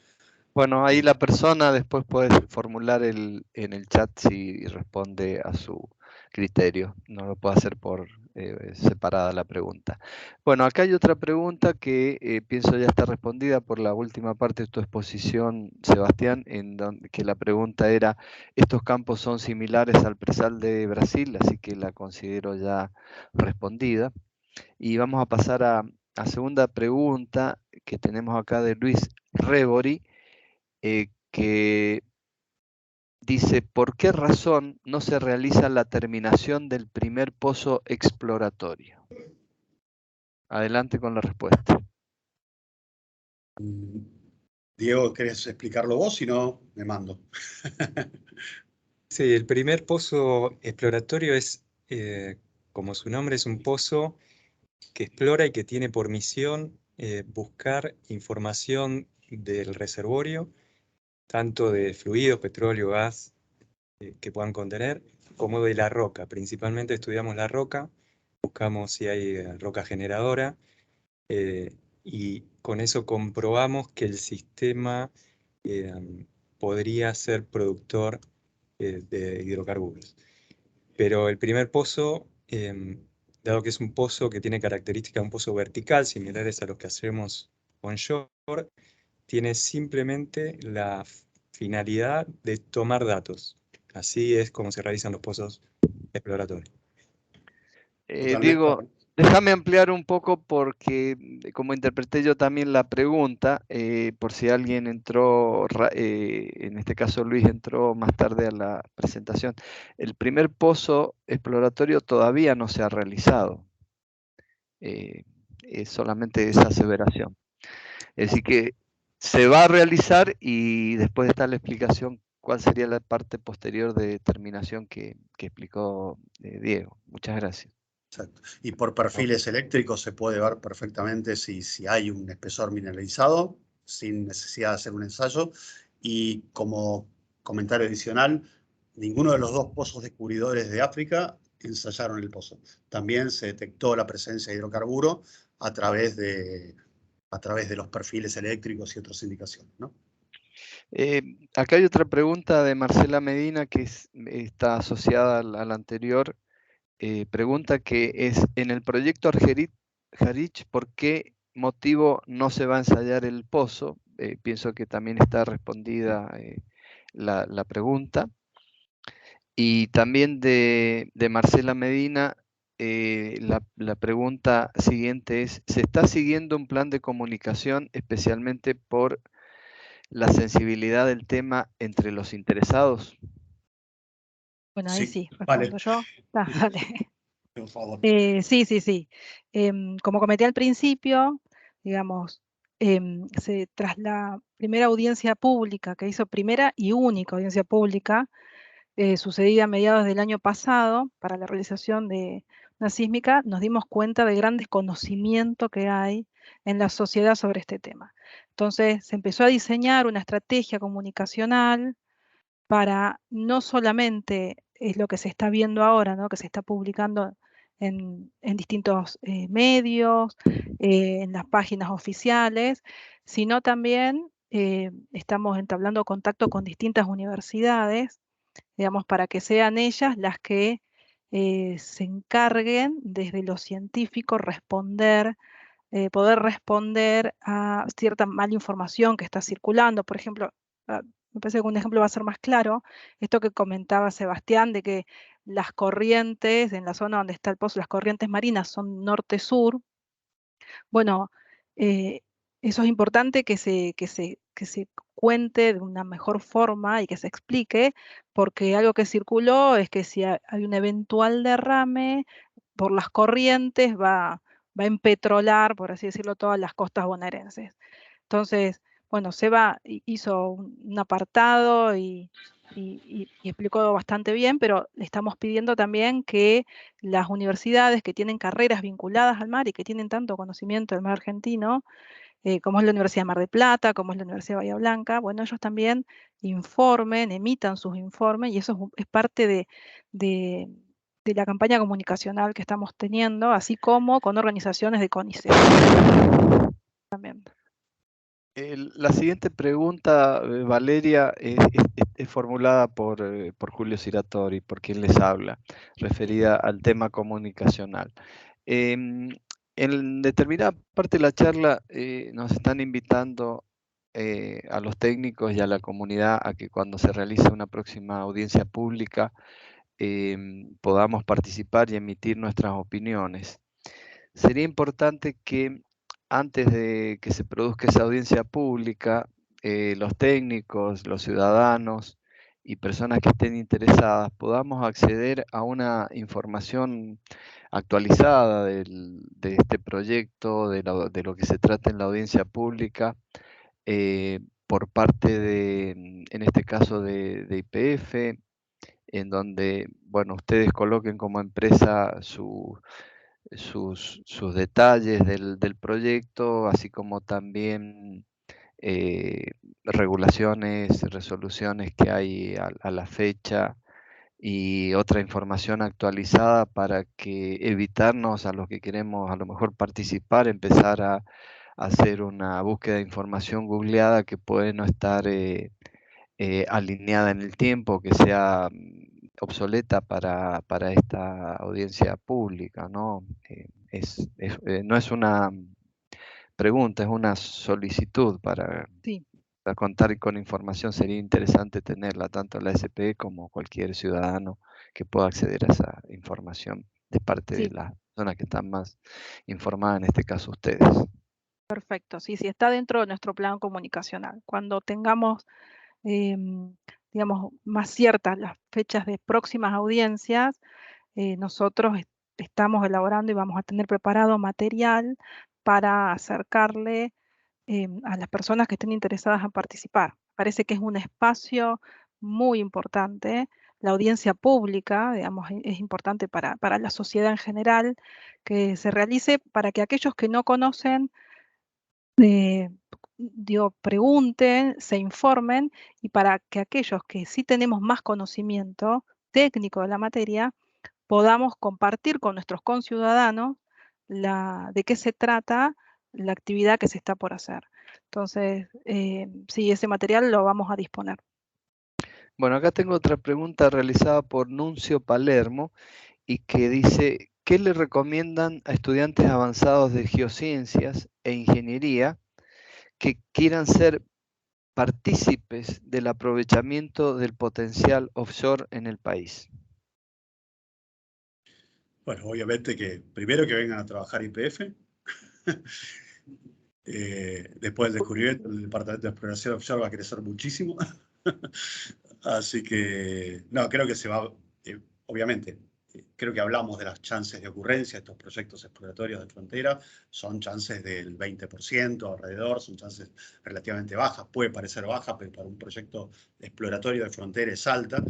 Bueno, ahí la persona después puede formular en el chat si responde a su criterio. No lo puede hacer por separada la pregunta. Bueno, acá hay otra pregunta que pienso ya está respondida por la última parte de tu exposición, Sebastián, en donde que la pregunta era, ¿estos campos son similares al presal de Brasil? Así que la considero ya respondida. Y vamos a pasar a segunda pregunta que tenemos acá de Luis Rebori, que dice, ¿por qué razón no se realiza la terminación del primer pozo exploratorio? Adelante con la respuesta. Diego, ¿querés explicarlo vos? Si no, me mando. Sí, el primer pozo exploratorio es, como su nombre, es un pozo que explora y que tiene por misión buscar información del reservorio, tanto de fluidos, petróleo, gas, que puedan contener, como de la roca. Principalmente estudiamos la roca, buscamos si hay roca generadora, y con eso comprobamos que el sistema podría ser productor de hidrocarburos. Pero el primer pozo, dado que es un pozo que tiene características de un pozo vertical, similares a los que hacemos onshore, tiene simplemente la finalidad de tomar datos. Así es como se realizan los pozos exploratorios. Diego, déjame ampliar un poco porque como interpreté yo también la pregunta, por si alguien entró, en este caso Luis entró más tarde a la presentación, el primer pozo exploratorio todavía no se ha realizado, es solamente esa aseveración. Es decir que se va a realizar y después está la explicación cuál sería la parte posterior de determinación que explicó Diego. Muchas gracias. Exacto. Y por perfiles eléctricos se puede ver perfectamente si hay un espesor mineralizado, sin necesidad de hacer un ensayo. Y como comentario adicional, ninguno de los dos pozos descubridores de África ensayaron el pozo. También se detectó la presencia de hidrocarburo a través de los perfiles eléctricos y otras indicaciones, ¿no? Acá hay otra pregunta de Marcela Medina que está asociada a la anterior. Pregunta que es, en el proyecto Harich, ¿por qué motivo no se va a ensayar el pozo? Pienso que también está respondida la pregunta. Y también de Marcela Medina, la pregunta siguiente es, ¿se está siguiendo un plan de comunicación especialmente por la sensibilidad del tema entre los interesados? Bueno, ahí Sí, sí, respondo vale. yo. Dale. Por favor. Sí. Como comenté al principio, digamos, tras la primera audiencia pública que hizo, primera y única audiencia pública, sucedida a mediados del año pasado para la realización de una sísmica, nos dimos cuenta del gran desconocimiento que hay en la sociedad sobre este tema. Entonces se empezó a diseñar una estrategia comunicacional para no solamente es lo que se está viendo ahora, ¿no? Que se está publicando en distintos medios, en las páginas oficiales, sino también estamos entablando contacto con distintas universidades, digamos, para que sean ellas las que se encarguen desde lo científico poder responder a cierta mala información que está circulando. Por ejemplo, me parece que un ejemplo va a ser más claro, esto que comentaba Sebastián, de que las corrientes, en la zona donde está el pozo, las corrientes marinas son norte-sur. Bueno, eso es importante que se se cuente de una mejor forma y que se explique, porque algo que circuló es que si hay un eventual derrame por las corrientes va a empetrolar, por así decirlo, todas las costas bonaerenses. Entonces, bueno, Seba hizo un apartado y explicó bastante bien, pero le estamos pidiendo también que las universidades que tienen carreras vinculadas al mar y que tienen tanto conocimiento del mar argentino, como es la Universidad de Mar del Plata, como es la Universidad de Bahía Blanca, bueno, ellos también informen, emitan sus informes, y eso es parte de la campaña comunicacional que estamos teniendo, así como con organizaciones de CONICET también. La siguiente pregunta, Valeria, es formulada por Julio Ciratori, por quien les habla, referida al tema comunicacional. En determinada parte de la charla nos están invitando a los técnicos y a la comunidad a que cuando se realice una próxima audiencia pública podamos participar y emitir nuestras opiniones. Sería importante que antes de que se produzca esa audiencia pública, los técnicos, los ciudadanos y personas que estén interesadas podamos acceder a una información actualizada de este proyecto, de lo que se trata en la audiencia pública, por parte de, en este caso, de YPF, en donde, bueno, ustedes coloquen como empresa sus detalles del proyecto, así como también regulaciones, resoluciones que hay a la fecha y otra información actualizada para que evitarnos a los que queremos a lo mejor participar, empezar a hacer una búsqueda de información googleada que puede no estar alineada en el tiempo, que sea obsoleta para esta audiencia pública, ¿no? No es una pregunta, es una solicitud para contar con información. Sería interesante tenerla tanto la SPE como cualquier ciudadano que pueda acceder a esa información de parte de las personas que están más informadas, en este caso ustedes. Perfecto, sí, está dentro de nuestro plan comunicacional. Cuando tengamos, digamos, más ciertas las fechas de próximas audiencias, nosotros estamos elaborando y vamos a tener preparado material para acercarle a las personas que estén interesadas en participar. Parece que es un espacio muy importante. La audiencia pública, digamos, es importante para la sociedad en general, que se realice para que aquellos que no conocen pregunten, se informen, y para que aquellos que sí tenemos más conocimiento técnico de la materia, podamos compartir con nuestros conciudadanos de qué se trata la actividad que se está por hacer. Entonces, sí, ese material lo vamos a disponer. Bueno, acá tengo otra pregunta realizada por Nuncio Palermo y que dice, ¿qué le recomiendan a estudiantes avanzados de geociencias e ingeniería que quieran ser partícipes del aprovechamiento del potencial offshore en el país? Bueno, obviamente que primero que vengan a trabajar YPF. Después del descubrimiento, el Departamento de Exploración Offshore va a crecer muchísimo. Así que, no, creo que se va, obviamente, creo que hablamos de las chances de ocurrencia de estos proyectos exploratorios de frontera, son chances del 20% alrededor, son chances relativamente bajas, puede parecer baja, pero para un proyecto exploratorio de frontera es alta.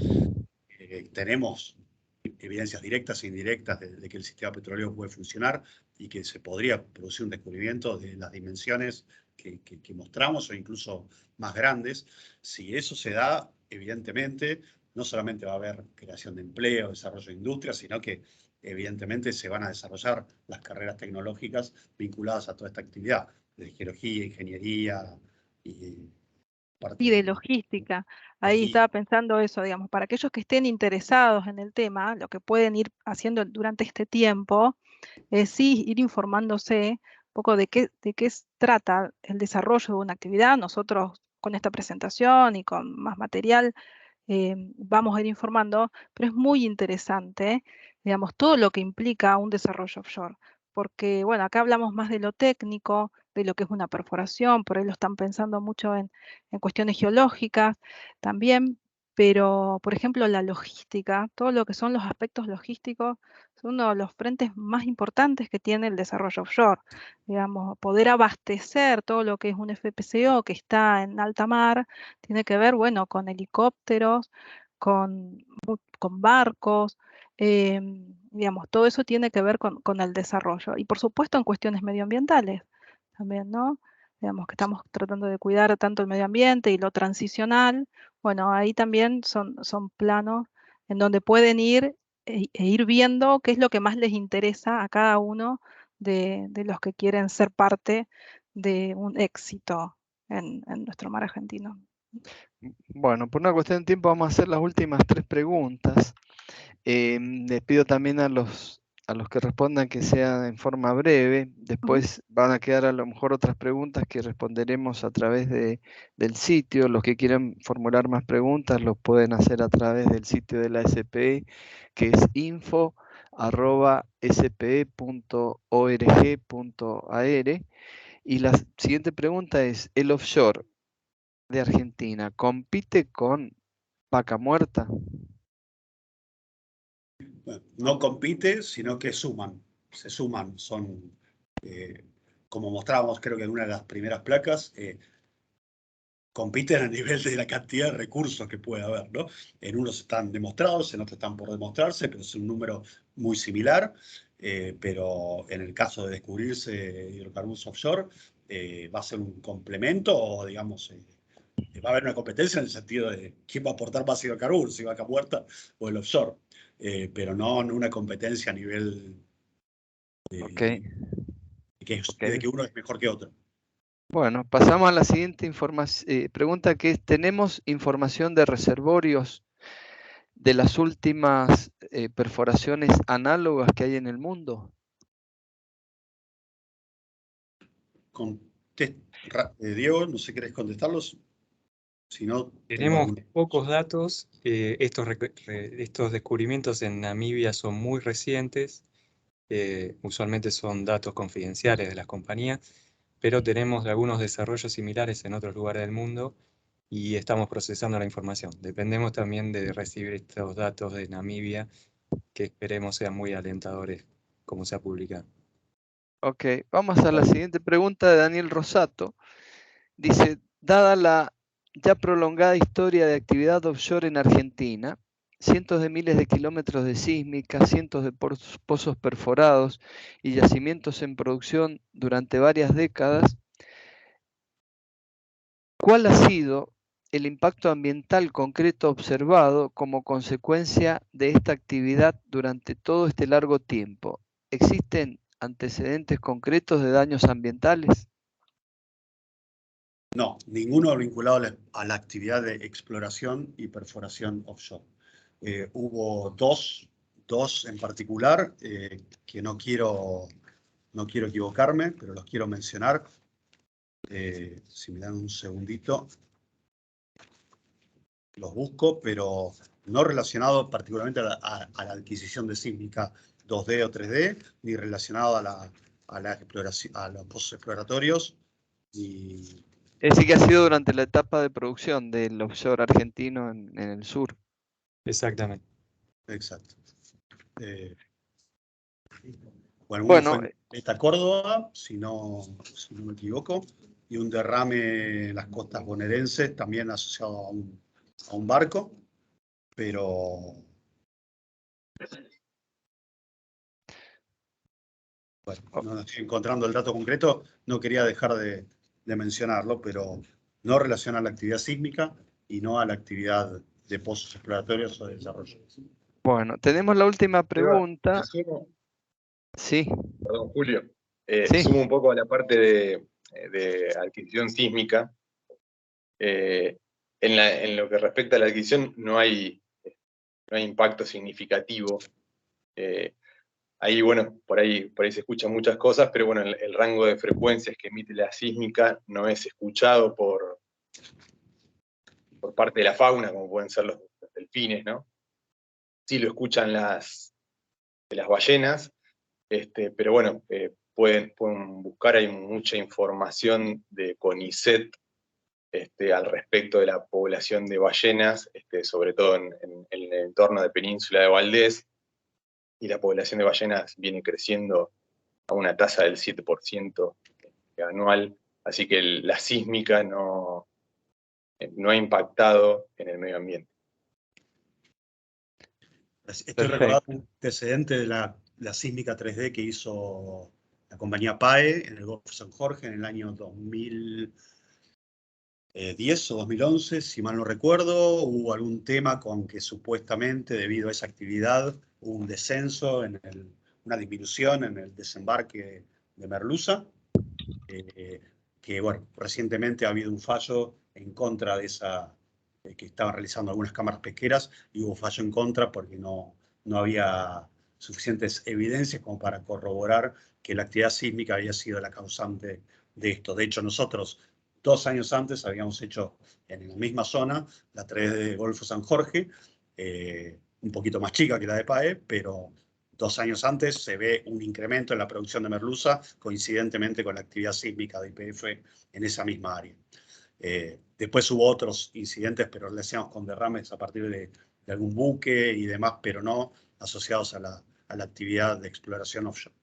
Tenemos evidencias directas e indirectas de que el sistema petrolero puede funcionar y que se podría producir un descubrimiento de las dimensiones que mostramos o incluso más grandes. Si eso se da, evidentemente, no solamente va a haber creación de empleo, desarrollo de industria, sino que evidentemente se van a desarrollar las carreras tecnológicas vinculadas a toda esta actividad, de geología, ingeniería y Y de logística. Ahí estaba pensando eso, digamos, para aquellos que estén interesados en el tema, lo que pueden ir haciendo durante este tiempo es sí ir informándose un poco de qué trata el desarrollo de una actividad. Nosotros con esta presentación y con más material vamos a ir informando, pero es muy interesante, digamos, todo lo que implica un desarrollo offshore. porque, bueno, acá hablamos más de lo técnico, de lo que es una perforación, por ahí lo están pensando mucho en cuestiones geológicas también, pero, por ejemplo, la logística, todo lo que son los aspectos logísticos, son uno de los frentes más importantes que tiene el desarrollo offshore. Digamos, poder abastecer todo lo que es un FPSO que está en alta mar, tiene que ver, bueno, con helicópteros, con barcos, digamos, todo eso tiene que ver con el desarrollo. Y por supuesto en cuestiones medioambientales también, ¿no? Digamos que estamos tratando de cuidar tanto el medio ambiente y lo transicional. Bueno, ahí también son planos en donde pueden ir e ir viendo qué es lo que más les interesa a cada uno de los que quieren ser parte de un éxito en nuestro mar argentino. Bueno, por una cuestión de tiempo vamos a hacer las últimas 3 preguntas. Les pido también a los que respondan que sea en forma breve. Después van a quedar a lo mejor otras preguntas que responderemos a través del sitio. Los que quieran formular más preguntas lo pueden hacer a través del sitio de la SPE, que es info@spe.org.ar. Y la siguiente pregunta es, ¿el offshore de Argentina compite con Vaca Muerta? No compite, sino que suman, se suman, son, como mostrábamos creo que en una de las primeras placas, compiten a nivel de la cantidad de recursos que puede haber, ¿no? En unos están demostrados, en otros están por demostrarse, pero es un número muy similar, pero en el caso de descubrirse hidrocarburos offshore, va a ser un complemento o, digamos, va a haber una competencia en el sentido de quién va a aportar más hidrocarburos, si Vaca Muerta o el offshore, pero no una competencia a nivel Ok, de que uno es mejor que otro. bueno, pasamos a la siguiente pregunta, que es, ¿tenemos información de reservorios de las últimas perforaciones análogas que hay en el mundo? Diego, no sé si querés contestarlos. Si no, tengo Tenemos alguna. pocos datos. Estos descubrimientos en Namibia son muy recientes. Usualmente son datos confidenciales de las compañías, pero tenemos algunos desarrollos similares en otros lugares del mundo y estamos procesando la información. Dependemos también de recibir estos datos de Namibia, que esperemos sean muy alentadores, como se ha publicado. Ok, vamos a la siguiente pregunta de Daniel Rosato. Dice, dada la ya prolongada historia de actividad offshore en Argentina, cientos de miles de kilómetros de sísmica, cientos de pozos perforados y yacimientos en producción durante varias décadas, ¿cuál ha sido el impacto ambiental concreto observado como consecuencia de esta actividad durante todo este largo tiempo? ¿Existen antecedentes concretos de daños ambientales? No, ninguno vinculado a la actividad de exploración y perforación offshore. Hubo dos en particular que no quiero equivocarme, pero los quiero mencionar. Si me dan un segundito, los busco, pero no relacionado particularmente a la adquisición de sísmica 2D o 3D, ni relacionado a la exploración, a los pozos exploratorios. Y Es decir, que ha sido durante la etapa de producción del offshore argentino en el sur. Exactamente. exacto. Bueno, uno Bueno, fue en Eta Córdoba, si no me equivoco, y un derrame en las costas bonaerenses, también asociado a un barco, pero bueno, no estoy encontrando el dato concreto, no quería dejar de mencionarlo, pero no relaciona a la actividad sísmica y no a la actividad de pozos exploratorios o de desarrollo. bueno, tenemos la última pregunta. Sí, Perdón, Julio. sí. Sumo un poco a la parte de adquisición sísmica. En lo que respecta a la adquisición no hay impacto significativo. Ahí, bueno, por ahí se escuchan muchas cosas, pero bueno, el rango de frecuencias que emite la sísmica no es escuchado por parte de la fauna, como pueden ser los delfines, ¿no? Sí lo escuchan las ballenas, Pero bueno, pueden buscar, hay mucha información de CONICET al respecto de la población de ballenas, sobre todo en el entorno de Península de Valdés, y la población de ballenas viene creciendo a una tasa del 7% anual, así que la sísmica no ha impactado en el medio ambiente. Estoy recordando un antecedente de la sísmica 3D que hizo la compañía PAE en el Golfo San Jorge en el año 2010 o 2011, si mal no recuerdo. Hubo algún tema con que supuestamente debido a esa actividad hubo un descenso, una disminución en el desembarque de Merluza, que bueno, recientemente ha habido un fallo en contra de esa, que estaban realizando algunas cámaras pesqueras, y hubo fallo en contra porque no había suficientes evidencias como para corroborar que la actividad sísmica había sido la causante de esto. De hecho, nosotros 2 años antes habíamos hecho en la misma zona la 3D de Golfo San Jorge, un poquito más chica que la de PAE, pero 2 años antes se ve un incremento en la producción de merluza coincidentemente con la actividad sísmica de YPF en esa misma área. Después hubo otros incidentes, pero relacionados con derrames a partir de algún buque y demás, pero no asociados a la actividad de exploración offshore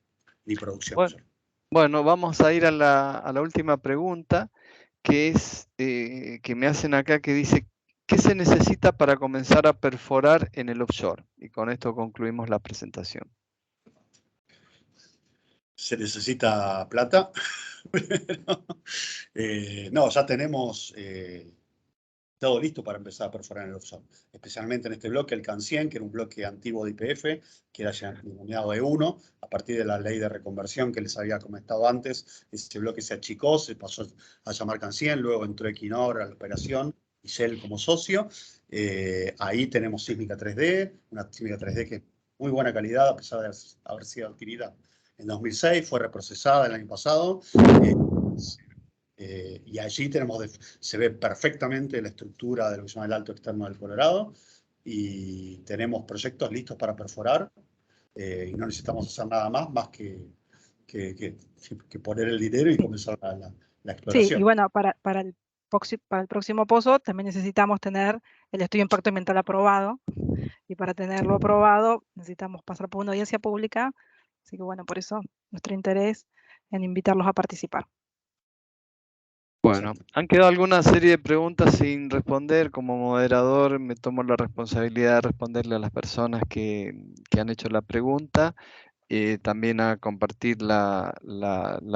ni producción offshore. Bueno, vamos a ir a la última pregunta, que es que me hacen acá, que dice: ¿qué se necesita para comenzar a perforar en el offshore? Y con esto concluimos la presentación. Se necesita plata. No, ya tenemos todo listo para empezar a perforar en el offshore. Especialmente en este bloque, el CAN100, que era un bloque antiguo de YPF, que era ya denominado E1, a partir de la ley de reconversión que les había comentado antes. Ese bloque se achicó, se pasó a llamar CAN100, luego entró Equinor a la operación y Shell como socio. Ahí tenemos sísmica 3D, una sísmica 3D que es muy buena calidad, a pesar de haber sido adquirida en 2006, fue reprocesada el año pasado. Y allí se ve perfectamente la estructura de lo que se llama el Alto Externo del Colorado, y tenemos proyectos listos para perforar, y no necesitamos hacer nada más que poner el dinero y comenzar la exploración. Sí, y bueno, para el próximo pozo también necesitamos tener el estudio de impacto ambiental aprobado, y para tenerlo aprobado necesitamos pasar por una audiencia pública, así que bueno, por eso nuestro interés en invitarlos a participar. Bueno, han quedado alguna serie de preguntas sin responder. Como moderador me tomo la responsabilidad de responderle a las personas que han hecho la pregunta. También a compartir la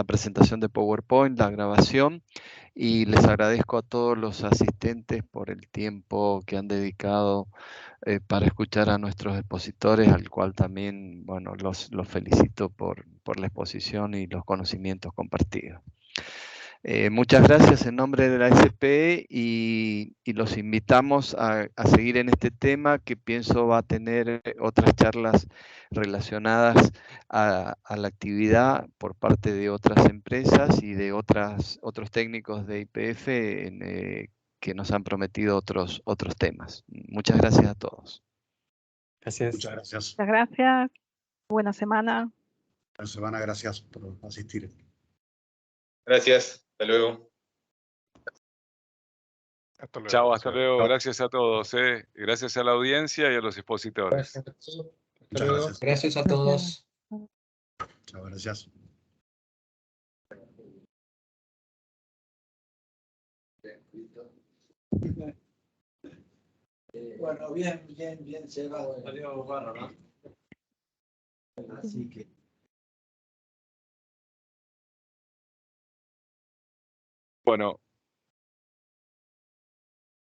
presentación de PowerPoint, la grabación, y les agradezco a todos los asistentes por el tiempo que han dedicado para escuchar a nuestros expositores, al cual también, bueno, los felicito por la exposición y los conocimientos compartidos. Muchas gracias en nombre de la SPE, y los invitamos a seguir en este tema, que pienso va a tener otras charlas relacionadas a la actividad por parte de otras empresas y de otros técnicos de YPF que nos han prometido otros temas. Muchas gracias a todos. Gracias. Muchas gracias. Muchas gracias. Buena semana. Buena semana, gracias por asistir. Gracias, hasta luego. Hasta luego. Chao, hasta luego. Chao. Gracias a todos. Gracias a la audiencia y a los expositores. Muchas gracias. Gracias a todos. Chao, gracias. Bueno, bien llevado. Salió bueno, ¿no? Así que. Bueno.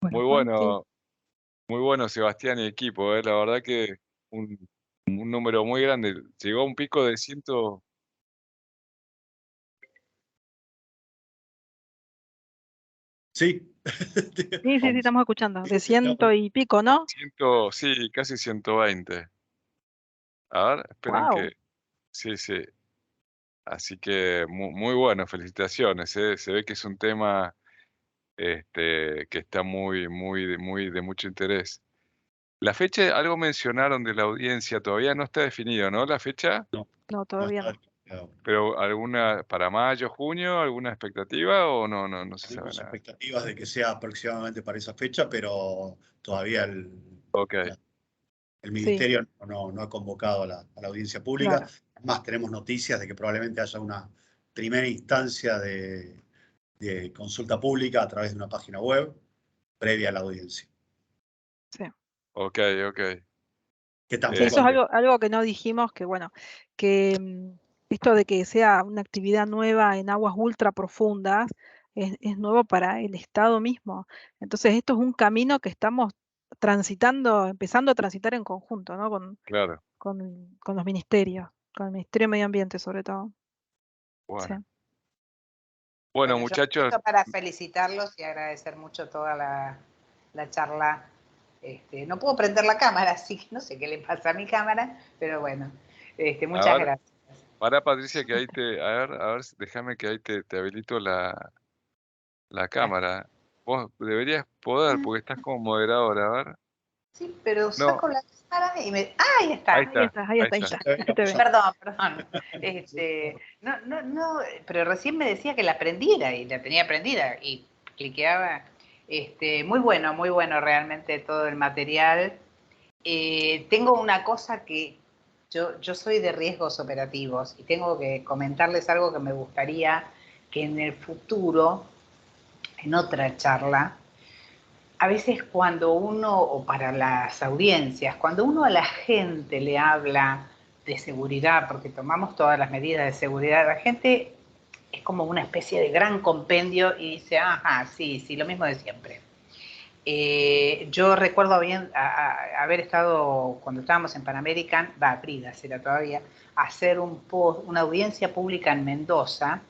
Muy bueno Sebastián y equipo, la verdad que un número muy grande, llegó a un pico de 100. Sí. Sí, estamos escuchando, de 100 y pico, ¿no? 100, sí, casi 120. A ver, esperen Wow. que... Sí. Así que muy bueno, felicitaciones. Se ve que es un tema que está muy de mucho interés. La fecha, algo mencionaron de la audiencia, todavía no está definido, ¿no? La fecha, No, No todavía está no. definido. pero alguna para mayo, junio, ¿alguna expectativa o no se sabe Tenemos nada? expectativas de que sea aproximadamente para esa fecha, pero todavía Ok, el Sí, Ministerio no ha convocado a la audiencia pública. claro. Además, tenemos noticias de que probablemente haya una primera instancia de consulta pública a través de una página web previa a la audiencia. Sí. ok. Que Sí, tampoco eso es antes. algo que no dijimos, que bueno, que esto de que sea una actividad nueva en aguas ultra profundas es nuevo para el Estado mismo. Entonces, esto es un camino que estamos transitando, empezando a transitar en conjunto, ¿no? Claro, Con los ministerios, con el Ministerio de Medio Ambiente sobre todo. Sí. bueno. Bueno, Bueno, yo muchachos, aprovecho para felicitarlos y agradecer mucho toda la charla. No puedo prender la cámara, así que no sé qué le pasa a mi cámara, pero bueno, a muchas ver, gracias. para Patricia, que ahí a ver, déjame que ahí te habilito la cámara. Vos deberías poder, porque estás como moderadora, a ver. Sí, pero No, saco la cámara y me... ¡Ah, ahí ahí está! Ahí está, está, ahí ahí está, ahí está. está. Ahí te ves. Perdón. No, pero recién me decía que la prendiera y la tenía prendida y cliqueaba. Muy bueno realmente todo el material. Tengo una cosa que yo soy de riesgos operativos y tengo que comentarles algo que me gustaría que en el futuro, en otra charla, a veces cuando uno, o para las audiencias, cuando uno a la gente le habla de seguridad, porque tomamos todas las medidas de seguridad, la gente es como una especie de gran compendio y dice, ajá, sí, lo mismo de siempre. Yo recuerdo bien haber estado, cuando estábamos en Pan American, Bridas era todavía, hacer una audiencia pública en Mendoza,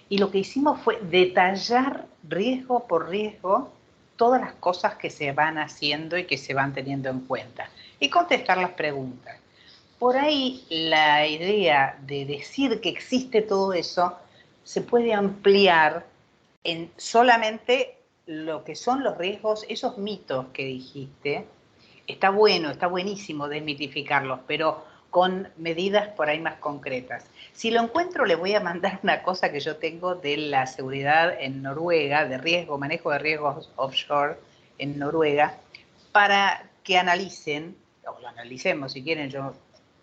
y lo que hicimos fue detallar riesgo por riesgo todas las cosas que se van haciendo y que se van teniendo en cuenta, y contestar las preguntas. Por ahí la idea de decir que existe todo eso se puede ampliar en solamente lo que son los riesgos, esos mitos que dijiste. Está bueno, está buenísimo desmitificarlos, pero con medidas por ahí más concretas. Si lo encuentro, le voy a mandar una cosa que yo tengo de la seguridad en Noruega, de riesgo, manejo de riesgos offshore en Noruega, para que analicen, o lo analicemos si quieren, yo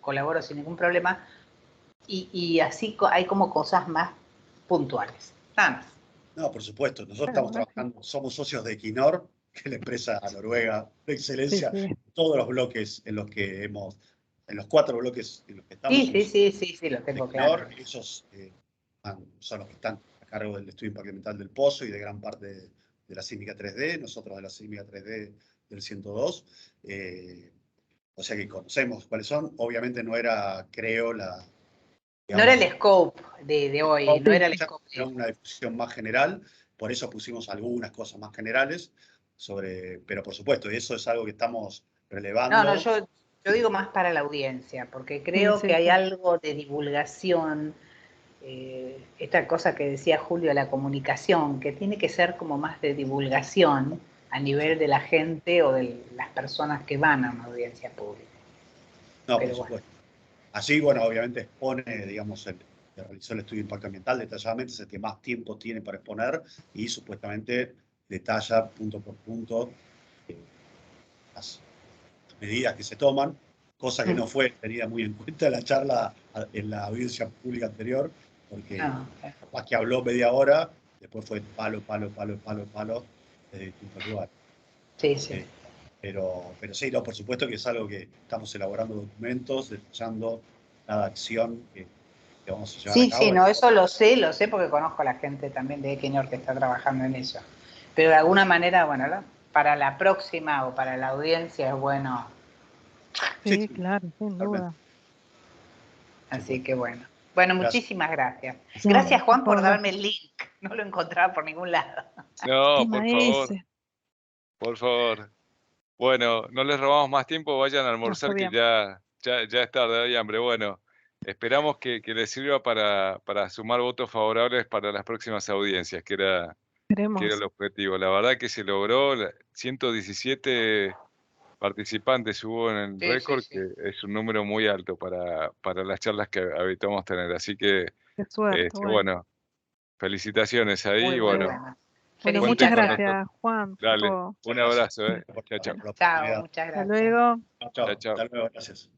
colaboro sin ningún problema, y así hay como cosas más puntuales. Nada más. No, por supuesto. Nosotros Bueno, estamos trabajando, somos socios de Equinor, que es la empresa noruega de sí, excelencia, sí. todos los bloques en los que en los 4 bloques en los que estamos, Sí, somos lo de tengo claro. Equinor. Ellos son los que están a cargo del estudio impacto ambiental del pozo y de gran parte de la sísmica 3D, nosotros de la sísmica 3D del 102. O sea que conocemos cuáles son. Obviamente no era, creo, No era digamos, el scope de hoy, no era el scope. era una discusión más general, por eso pusimos algunas cosas más generales pero por supuesto, eso es algo que estamos relevando. Yo digo más para la audiencia, porque Sí, creo sí, que hay sí. algo de divulgación, esta cosa que decía Julio, la comunicación, que tiene que ser como más de divulgación a nivel de la gente o de las personas que van a una audiencia pública. No, Pero por bueno. supuesto. Así, bueno, obviamente expone, digamos, que realizó el estudio de impacto ambiental detalladamente, es el que más tiempo tiene para exponer y supuestamente detalla punto por punto las medidas que se toman, cosa que no fue tenida muy en cuenta en la charla, en la audiencia pública anterior, porque No. capaz que habló media hora, después fue palo, desde distintos lugares. Sí. Pero sí, no, por supuesto que es algo que estamos elaborando documentos, detallando cada acción que vamos a llevar a cabo. No, eso lo sé porque conozco a la gente también de Equinor que está trabajando en eso. Pero de alguna manera, bueno, para la próxima o para la audiencia es bueno. Sí, claro, sin totalmente. duda. Así que bueno. Bueno, Gracias. muchísimas gracias. No, Gracias, Juan, por por favor. darme el link. No lo encontraba por ningún lado. No, Tema por favor, ese. por favor. Bueno, no les robamos más tiempo, vayan a No, está almorzar que bien. ya es tarde, hay hambre. Bueno, esperamos que les sirva para sumar votos favorables para las próximas audiencias, que era Esperemos. el objetivo. La verdad que se logró, 117 participantes hubo en el Sí, récord, sí, sí. que es un número muy alto para las charlas que habituamos tener. Así que, Qué suerte, bueno. bueno, felicitaciones ahí. Muy, Y muy bueno, bueno. Bueno, muchas Felicitaciones. gracias, Juan, por dale, todo. un abrazo. Chao, chao. Bueno, Chao, muchas hasta gracias. luego. Chao, Chao, chao. hasta luego, gracias.